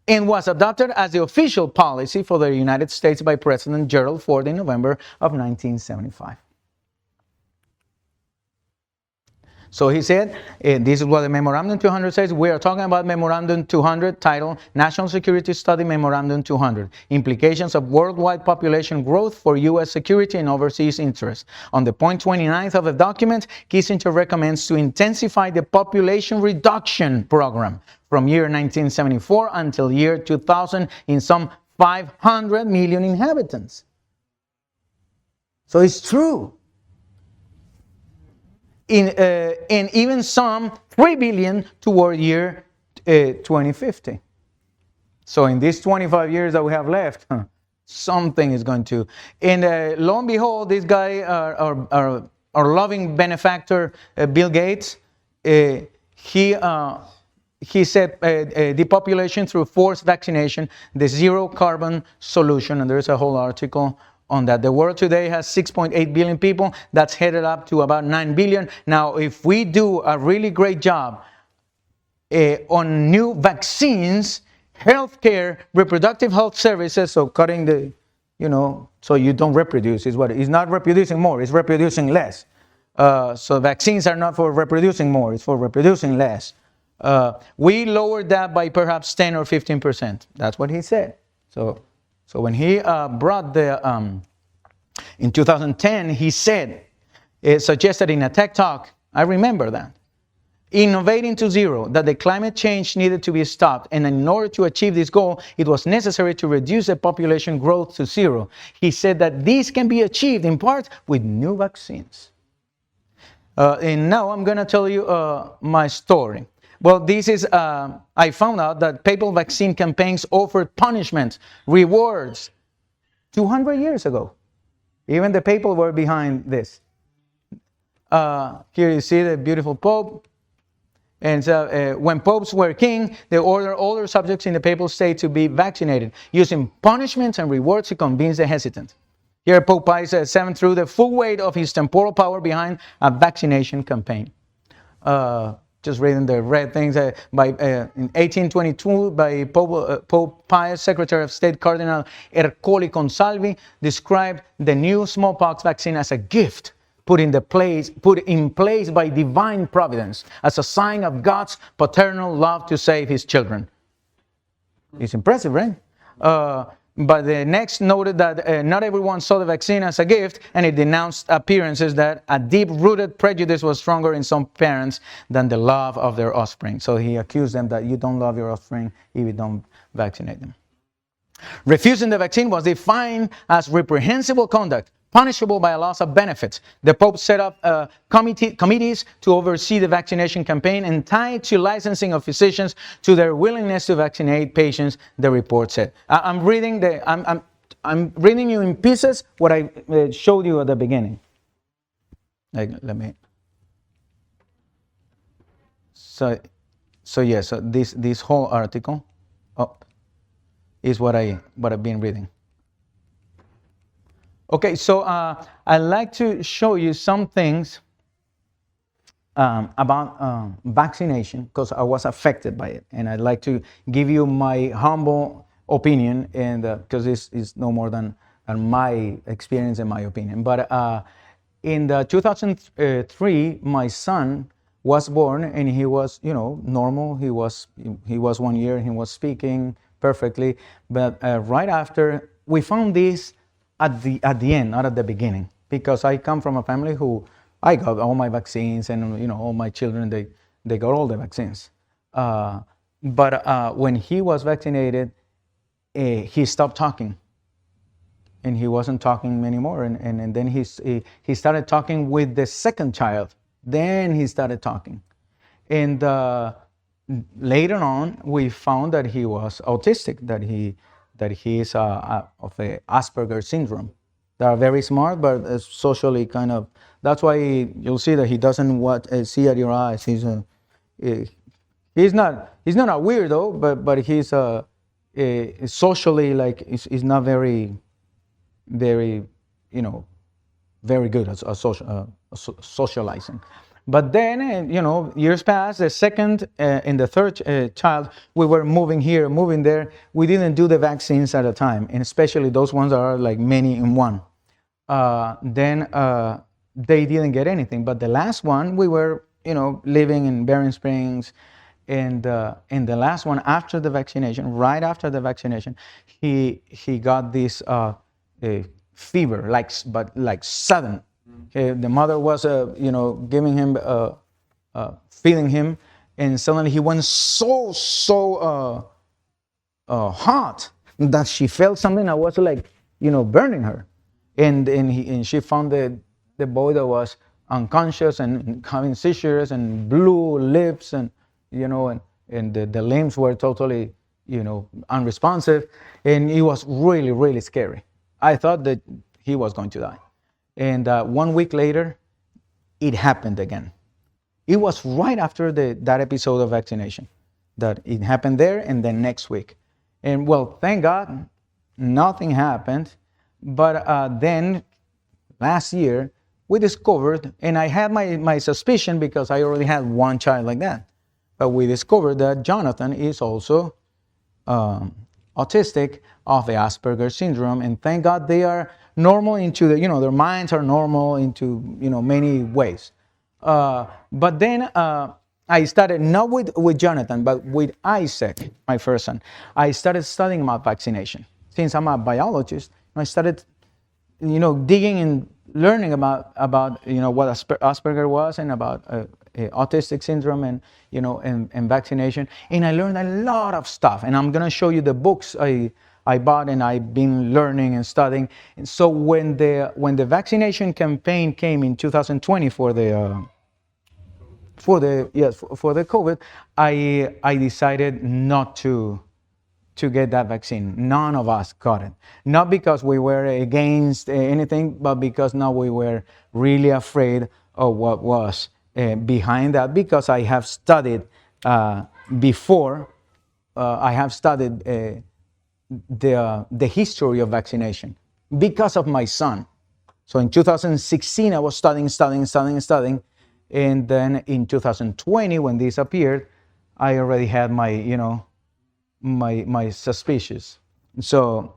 and was adopted as the official policy for the United States by President Gerald Ford in November of 1975. So he said, this is what the Memorandum 200 says. We are talking about Memorandum 200, titled National Security Study Memorandum 200, Implications of Worldwide Population Growth for U.S. Security and Overseas Interests. On the point 29th of the document, Kissinger recommends to intensify the population reduction program from year 1974 until year 2000 in some 500 million inhabitants. So it's true. And even some 3 billion toward year 2050. So in these 25 years that we have left, something is going to. And lo and behold, this guy, our loving benefactor, Bill Gates, he said depopulation through forced vaccination, the zero carbon solution, and there's a whole article on that. The world today has 6.8 billion people. That's headed up to about 9 billion. Now, if we do a really great job on new vaccines, healthcare, reproductive health services, so cutting the, so you don't reproduce, it's not reproducing more, it's reproducing less. So vaccines are not for reproducing more, it's for reproducing less. We lowered that by perhaps 10 or 15%. That's what he said. So when he brought in 2010, he said, suggested in a tech talk, I remember that, innovating to zero, that the climate change needed to be stopped. And in order to achieve this goal, it was necessary to reduce the population growth to zero. He said that this can be achieved in part with new vaccines. And now I'm going to tell you my story. Well, this is, I found out that papal vaccine campaigns offered punishments, rewards, 200 years ago. Even the papal were behind this. Here you see the beautiful Pope. And so when popes were king, they ordered all their subjects in the papal state to be vaccinated, using punishments and rewards to convince the hesitant. Here, Pope Pius VII threw the full weight of his temporal power behind a vaccination campaign. Just reading the red things. In 1822, by Pope Pius, Secretary of State Cardinal Ercole Consalvi described the new smallpox vaccine as a gift put in place by divine providence as a sign of God's paternal love to save his children. It's impressive, right? But the next noted that not everyone saw the vaccine as a gift, and it denounced appearances that a deep-rooted prejudice was stronger in some parents than the love of their offspring. So he accused them that you don't love your offspring if you don't vaccinate them. Refusing the vaccine was defined as reprehensible conduct, punishable by a loss of benefits. The Pope set up committees to oversee the vaccination campaign and tied to licensing of physicians to their willingness to vaccinate patients, the report said. I'm reading you in pieces what I showed you at the beginning. So this whole article is what I've been reading. Okay, so I'd like to show you some things about vaccination, because I was affected by it, and I'd like to give you my humble opinion, and because this is no more than my experience and my opinion. But in the 2003, my son was born, and he was, normal. He was 1 year, and he was speaking perfectly. But right after, we found this at the end, not at the beginning, because I come from a family who I got all my vaccines, and all my children they got all the vaccines. But when he was vaccinated, he stopped talking, and he wasn't talking anymore. And then he started talking with the second child. Then he started talking, and later on we found that he was autistic, that he is of a Asperger syndrome. They are very smart, but socially kind of. That's why you'll see that he doesn't see at your eyes. He's not a weirdo, but he's socially, like, he's not very very good at socializing. But then, years passed, the second and the third child, we were moving here, moving there. We didn't do the vaccines at a time, and especially those ones that are like many in one. Then they didn't get anything. But the last one, we were, living in Bering Springs, and the last one after the vaccination, right after the vaccination, he got this fever, like sudden. The mother was, giving him, feeding him, and suddenly he went so hot that she felt something that was like, burning her, and she found the boy that was unconscious and having seizures and blue lips, and the limbs were totally, unresponsive, and it was really, really scary. I thought that he was going to die. And 1 week later, it happened again. It was right after that episode of vaccination that it happened there, and then next week. And well, thank God, nothing happened. But then last year, we discovered, and I had my suspicion because I already had one child like that, but we discovered that Jonathan is also autistic of the Asperger syndrome, and thank God they are normal into their minds are normal into many ways. But then I started not with Jonathan, but with Isaac, my first son. I started studying about vaccination. Since I'm a biologist, I started digging and learning about what Asperger was, and about autistic syndrome, and and vaccination. And I learned a lot of stuff, and I'm gonna show you the books I bought, and I've been learning and studying. And so when the vaccination campaign came in 2020 for the COVID, I decided not to get that vaccine. None of us got it. Not because we were against anything, but because now we were really afraid of what was behind that because I have studied before. I have studied the history of vaccination because of my son. So in 2016, I was studying, and then in 2020, when this appeared, I already had my suspicions. So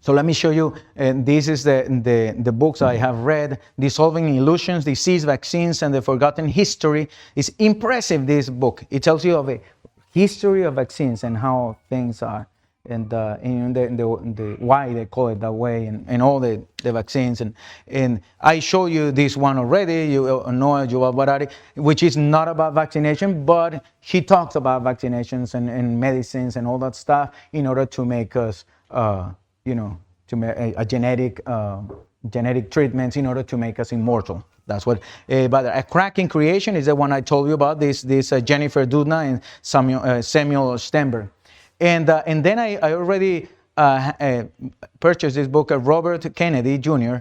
let me show you. This is the books I have read: Dissolving Illusions, Disease, Vaccines, and the Forgotten History. It's impressive, this book. It tells you of a history of vaccines and how things are, and the why they call it that way, and all the vaccines. And I showed you this one already, Noah Yuval Harari, which is not about vaccination, but he talks about vaccinations and medicines and all that stuff in order to make us, to make a genetic treatments in order to make us immortal. That's what. But A Crack in Creation is the one I told you about. This Jennifer Doudna and Samuel Stenberg. And then I already purchased this book of Robert Kennedy Jr.,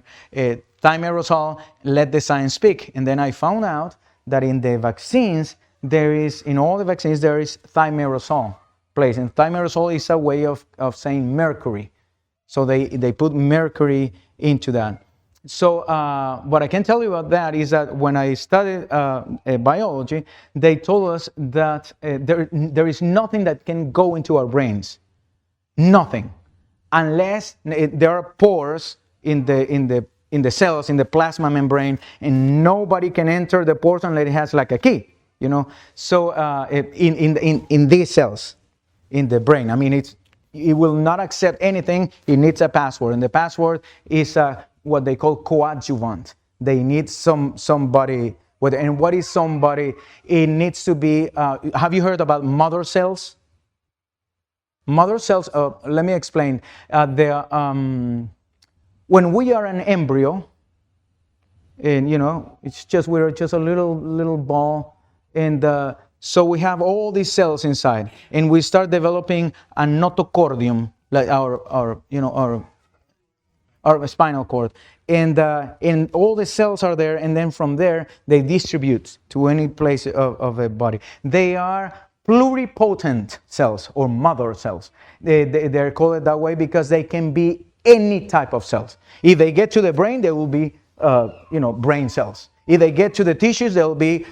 Thimerosal, Let the Science Speak. And then I found out that in the vaccines, in all the vaccines, there is thimerosal placed. And thimerosal is a way of saying mercury. So they put mercury into that. So what I can tell you about that is that when I studied biology, they told us that there is nothing that can go into our brains, nothing, unless there are pores in the cells, in the plasma membrane, and nobody can enter the pores unless it has like a key, So in these cells, in the brain, I mean, it will not accept anything. It needs a password, and the password is what they call coadjuvant. They need somebody. And what is somebody? It needs to be. Have you heard about mother cells? Mother cells. Let me explain. When we are an embryo, and we're just a little ball, and so we have all these cells inside, and we start developing a notochordium, like our spinal cord, and all the cells are there, and then from there they distribute to any place of a body. They are pluripotent cells or mother cells. They're called that way because they can be any type of cells. If they get to the brain, they will be brain cells. If they get to the tissues, there will be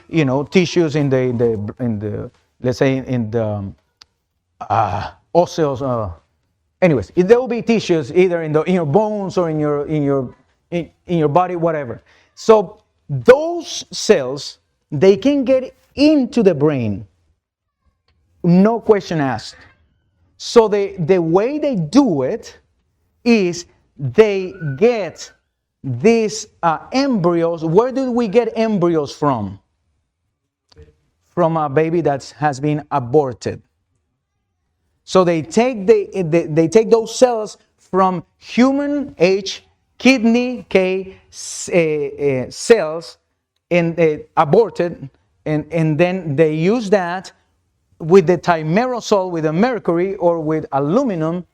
tissues in the let's say in the osseous. Anyways, there will be tissues either in your bones or in your body, whatever. So those cells, they can get into the brain, no question asked. So the way they do it is they get these embryos. Where do we get embryos from? From a baby that has been aborted. So they take those cells from human H, kidney K cells and aborted, and then they use that with the thimerosal, with the mercury or with aluminum,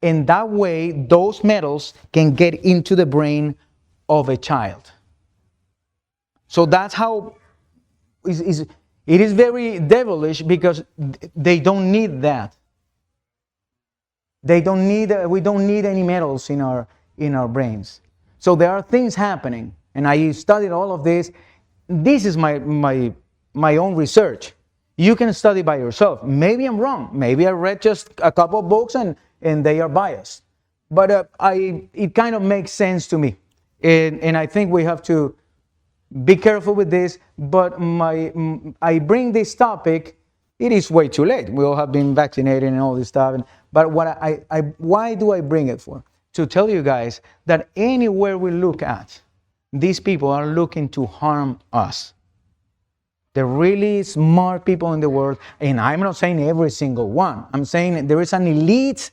and that way those metals can get into the brain of a child. So that's how it is very devilish, because they don't need that. We don't need any metals in our brains. So there are things happening, and I studied all of this. This is my own research. You can study by yourself. Maybe I'm wrong. Maybe I read just a couple of books and they are biased. But it kind of makes sense to me. And I think we have to be careful with this. But I bring this topic. It is way too late. We all have been vaccinated and all this stuff. But why do I bring it for? To tell you guys that anywhere we look at, these people are looking to harm us. The really smart people in the world, and I'm not saying every single one. I'm saying there is an elite,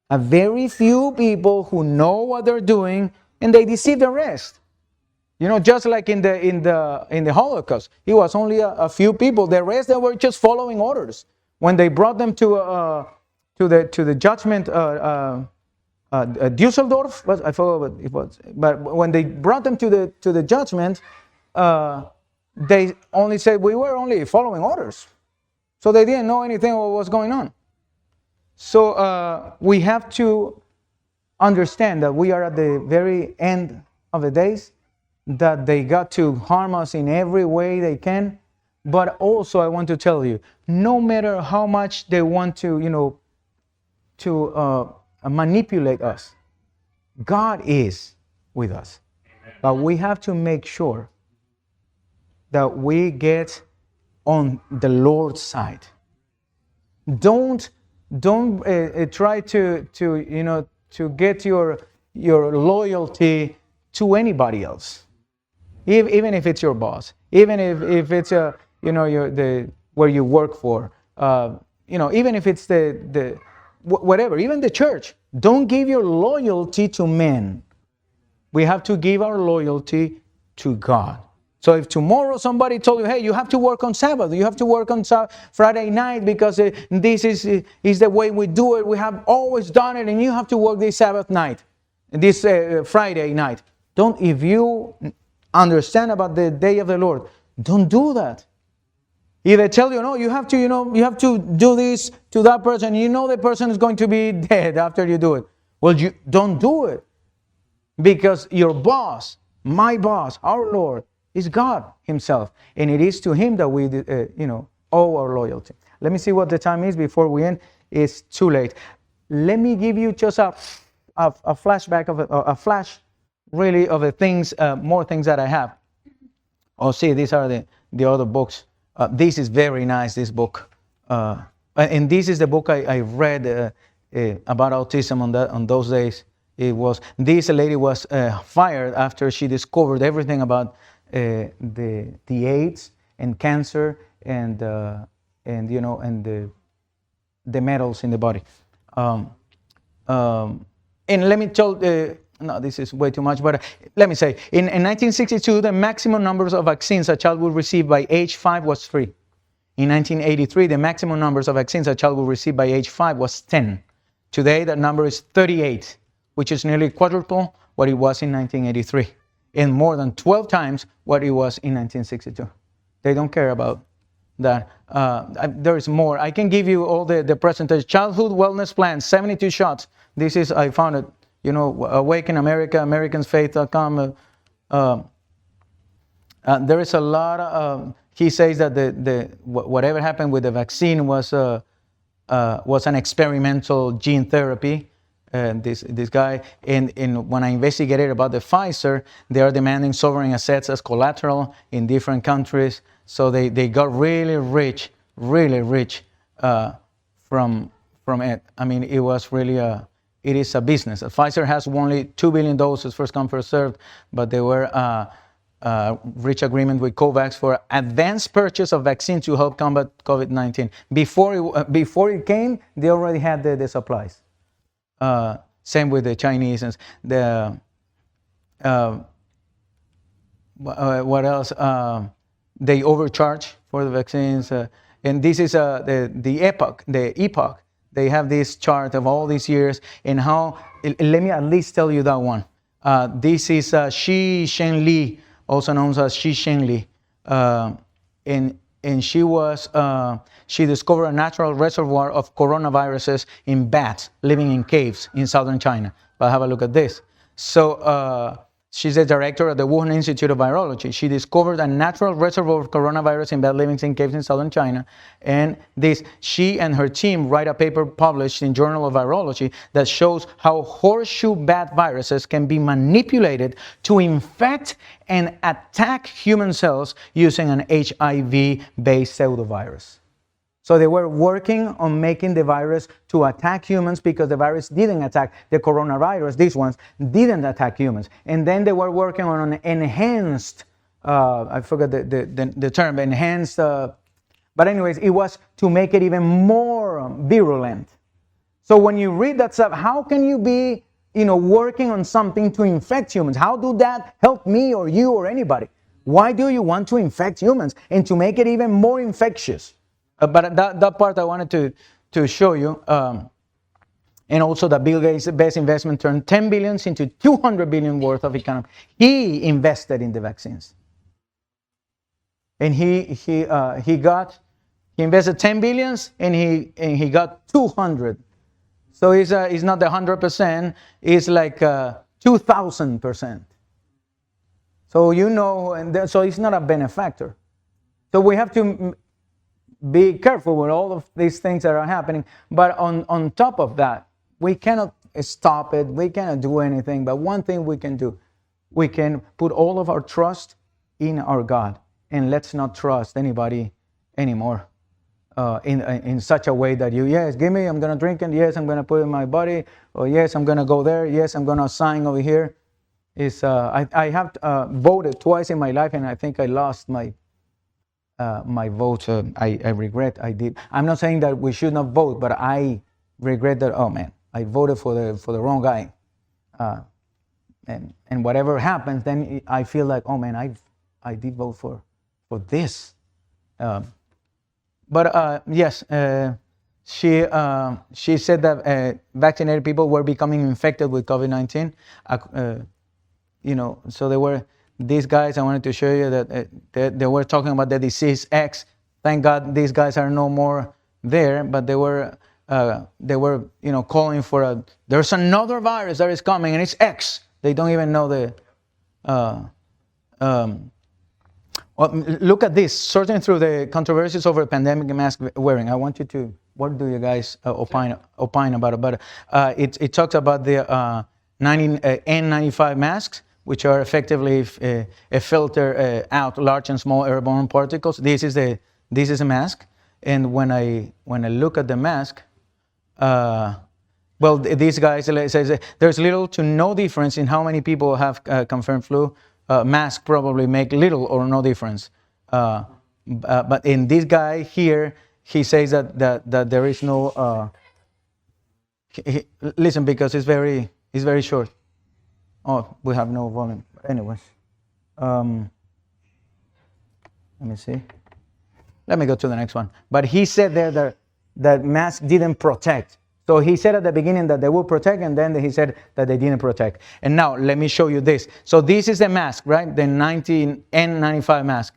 a very few people who know what they're doing, and they deceive the rest. Just like in the Holocaust, it was only a few people. The rest, they were just following orders. When they brought them to the judgment, Dusseldorf, I forgot what it was. But when they brought them to the judgment, they only said we were only following orders. So they didn't know anything of what was going on. So we have to understand that we are at the very end of the days, that they got to harm us in every way they can. But also I want to tell you, no matter how much they want to, manipulate us, God is with us. But we have to make sure that we get on the Lord's side. Don't try to get your loyalty to anybody else, even if it's your boss, even if it's where you work for, even if it's the whatever, even the church. Don't give your loyalty to men. We have to give our loyalty to God. So if tomorrow somebody told you, hey, you have to work on Sabbath, you have to work on Friday night because this is the way we do it, we have always done it, and you have to work this Sabbath night, this Friday night. If you understand about the day of the Lord, don't do that. If they tell you, no, you have to do this to that person, the person is going to be dead after you do it. Well, you don't do it. Because your boss, my boss, our Lord, is God Himself. And it is to Him that we, owe our loyalty. Let me see what the time is before we end. It's too late. Let me give you just a flashback of a flash, really, of the things, more things that I have. Oh, see, these are the other books. This is very nice, this book. And this is the book I read about autism on those days. This lady was fired after she discovered everything about the AIDS and cancer and the metals in the body. And let me tell. No, this is way too much, but let me say, in 1962, the maximum numbers of vaccines a child would receive by age 5 was 3. In 1983, the maximum numbers of vaccines a child would receive by age 5 was 10. Today, that number is 38, which is nearly quadruple what it was in 1983, and more than 12 times what it was in 1962. They don't care about that. There is more. I can give you all the percentage. Childhood wellness plans, 72 shots. This is, I found it, Awaken America, AmericansFaith.com. There is a lot of, he says that whatever happened with the vaccine was an experimental gene therapy. This guy, and when I investigated about the Pfizer, they are demanding sovereign assets as collateral in different countries. So they got really rich from it. I mean, it was really it is a business. Pfizer has only 2 billion doses, first come, first served, but they were reach agreement with COVAX for advanced purchase of vaccine to help combat COVID-19. Before it came, they already had the supplies. Same with the Chinese and what else? They overcharge for the vaccines, and this is the epoch. They have this chart of all these years and how. Let me at least tell you that one. This is Shi Shenli, also known as Shi Shenli, and she discovered a natural reservoir of coronaviruses in bats living in caves in southern China. But have a look at this. So she's the director of the Wuhan Institute of Virology. She discovered a natural reservoir of coronavirus in bat living in caves in southern China. And she and her team write a paper published in Journal of Virology that shows how horseshoe bat viruses can be manipulated to infect and attack human cells using an HIV-based pseudovirus. So they were working on making the virus to attack humans because the virus didn't attack the coronavirus. These ones didn't attack humans. And then they were working on an enhanced, I forgot the term, enhanced, but anyways, it was to make it even more virulent. So when you read that stuff, how can you be, working on something to infect humans? How do that help me or you or anybody? Why do you want to infect humans and to make it even more infectious? But that part I wanted to show you. And also that Bill Gates' best investment turned 10 billion into 200 billion worth of economy. He invested in the vaccines. and he invested 10 billions, and he got 200. So it's not the 100%. It's like 2,000%. So so he's not a benefactor. So we have to be careful with all of these things that are happening. But on top of that, we cannot stop it. We cannot do anything. But one thing we can do, we can put all of our trust in our God, and let's not trust anybody anymore. In such a way that yes, give me, I'm going to drink it, yes, I'm going to put it in my body, or yes, I'm going to go there, yes, I'm going to sign over here. I have voted twice in my life, and I think I lost my vote. I regret I did. I'm not saying that we should not vote, but I regret that, oh man, I voted for the wrong guy. And whatever happens, then I feel like, oh man, I did vote for this. But yes, she said that vaccinated people were becoming infected with COVID-19. So they were these guys. I wanted to show you that they were talking about the disease X. Thank God these guys are no more there. But they were calling for there's another virus that is coming, and it's X. They don't even know the. Well, look at this. Sorting through the controversies over pandemic mask wearing. I want you to. What do you guys opine about it? But it talks about the N95 masks, which are effectively a filter out large and small airborne particles. This is a mask, and when I look at the mask, well, these guys says there's little to no difference in how many people have confirmed flu. Masks probably make little or no difference. But in this guy here, he says that there is no. Listen, because it's very short. Oh, we have no volume. Anyways, let me see. Let me go to the next one. But he said there that mask didn't protect. So he said at the beginning that they will protect, and then he said that they didn't protect. And now let me show you this. So this is the mask, right? The N95 mask.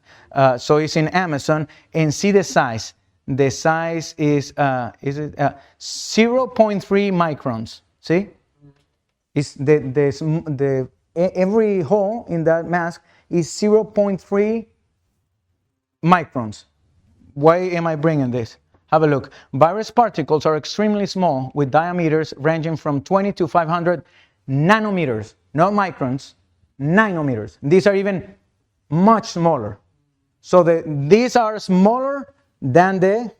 So it's in Amazon, and see the size. The size is 0.3 microns. See? It's every hole in that mask is 0.3 microns. Why am I bringing this? Have a look. Virus particles are extremely small, with diameters ranging from 20 to 500 nanometers, not microns, nanometers. These are even much smaller. So these are smaller than the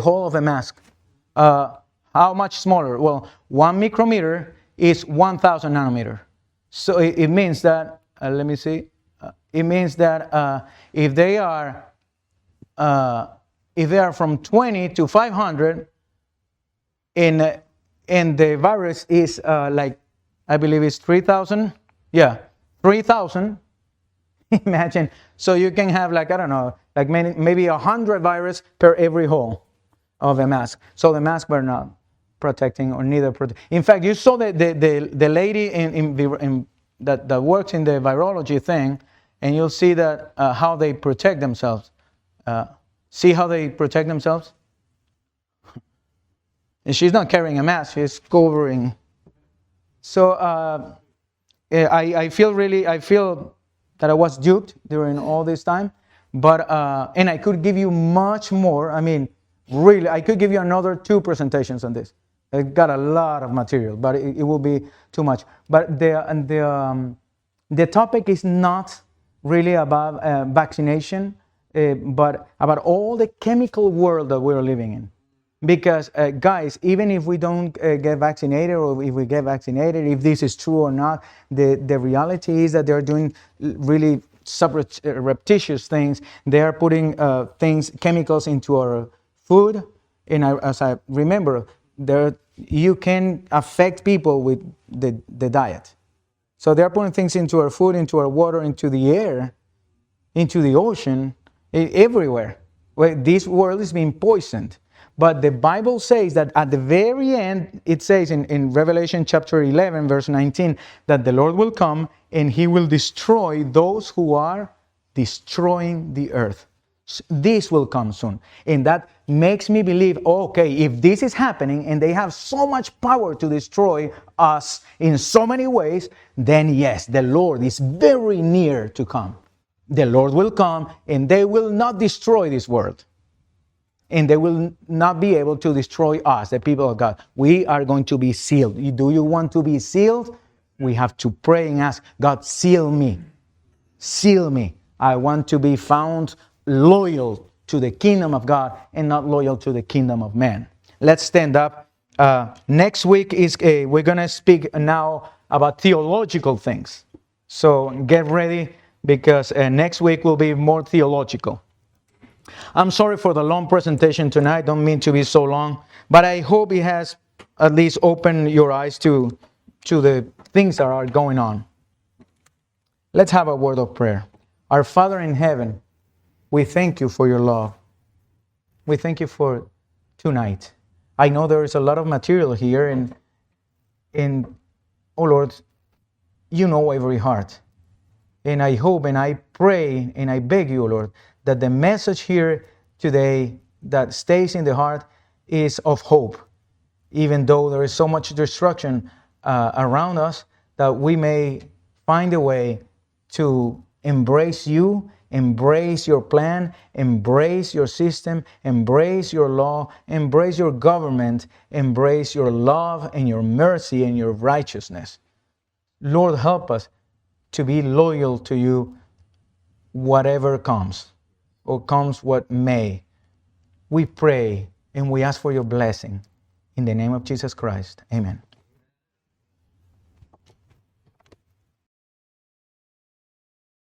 whole of a mask. How much smaller? Well, 1 micrometer is 1,000 nanometer. So it means that let me see. It means that if they are from 20 to 500, and the virus is like, I believe it's 3,000. Yeah, 3,000. Imagine. So you can have like, I don't know, like maybe 100 virus per every hole of a mask. So the mask were not protecting or neither protect. In fact, you saw the lady that works in the virology thing, and you'll see that how they protect themselves. See how they protect themselves? And she's not carrying a mask, she's covering. So I feel that I was duped during all this time, but and I could give you much more. I mean, really, I could give you another 2 presentations on this. I got a lot of material, but it will be too much. But the topic is not really about vaccination, but about all the chemical world that we're living in. Because guys, even if we don't get vaccinated, or if we get vaccinated, if this is true or not, the reality is that they're doing really surreptitious things. They are putting chemicals into our food. And as I remember, you can affect people with the diet. So they're putting things into our food, into our water, into the air, into the ocean, everywhere. Well, this world is being poisoned. But the Bible says that at the very end, it says in Revelation chapter 11, verse 19, that the Lord will come and he will destroy those who are destroying the earth. This will come soon. And that makes me believe, okay, if this is happening and they have so much power to destroy us in so many ways, then yes, the Lord is very near to come. The Lord will come and they will not destroy this world. And they will not be able to destroy us, the people of God. We are going to be sealed. Do you want to be sealed? We have to pray and ask, God, seal me. Seal me. I want to be found loyal to the kingdom of God and not loyal to the kingdom of man. Let's stand up. Next week we're going to speak now about theological things. So get ready because next week will be more theological. I'm sorry for the long presentation tonight. Don't mean to be so long, but I hope it has at least opened your eyes to the things that are going on. Let's have a word of prayer. Our Father in heaven, we thank you for your love. We thank you for tonight. I know there is a lot of material here, and oh Lord, you know every heart. And I hope and I pray and I beg you, Lord, that the message here today that stays in the heart is of hope, even though there is so much destruction around us, that we may find a way to embrace you, embrace your plan, embrace your system, embrace your law, embrace your government, embrace your love and your mercy and your righteousness. Lord, help us to be loyal to you, whatever comes, or comes what may. We pray and we ask for your blessing. In the name of Jesus Christ, amen.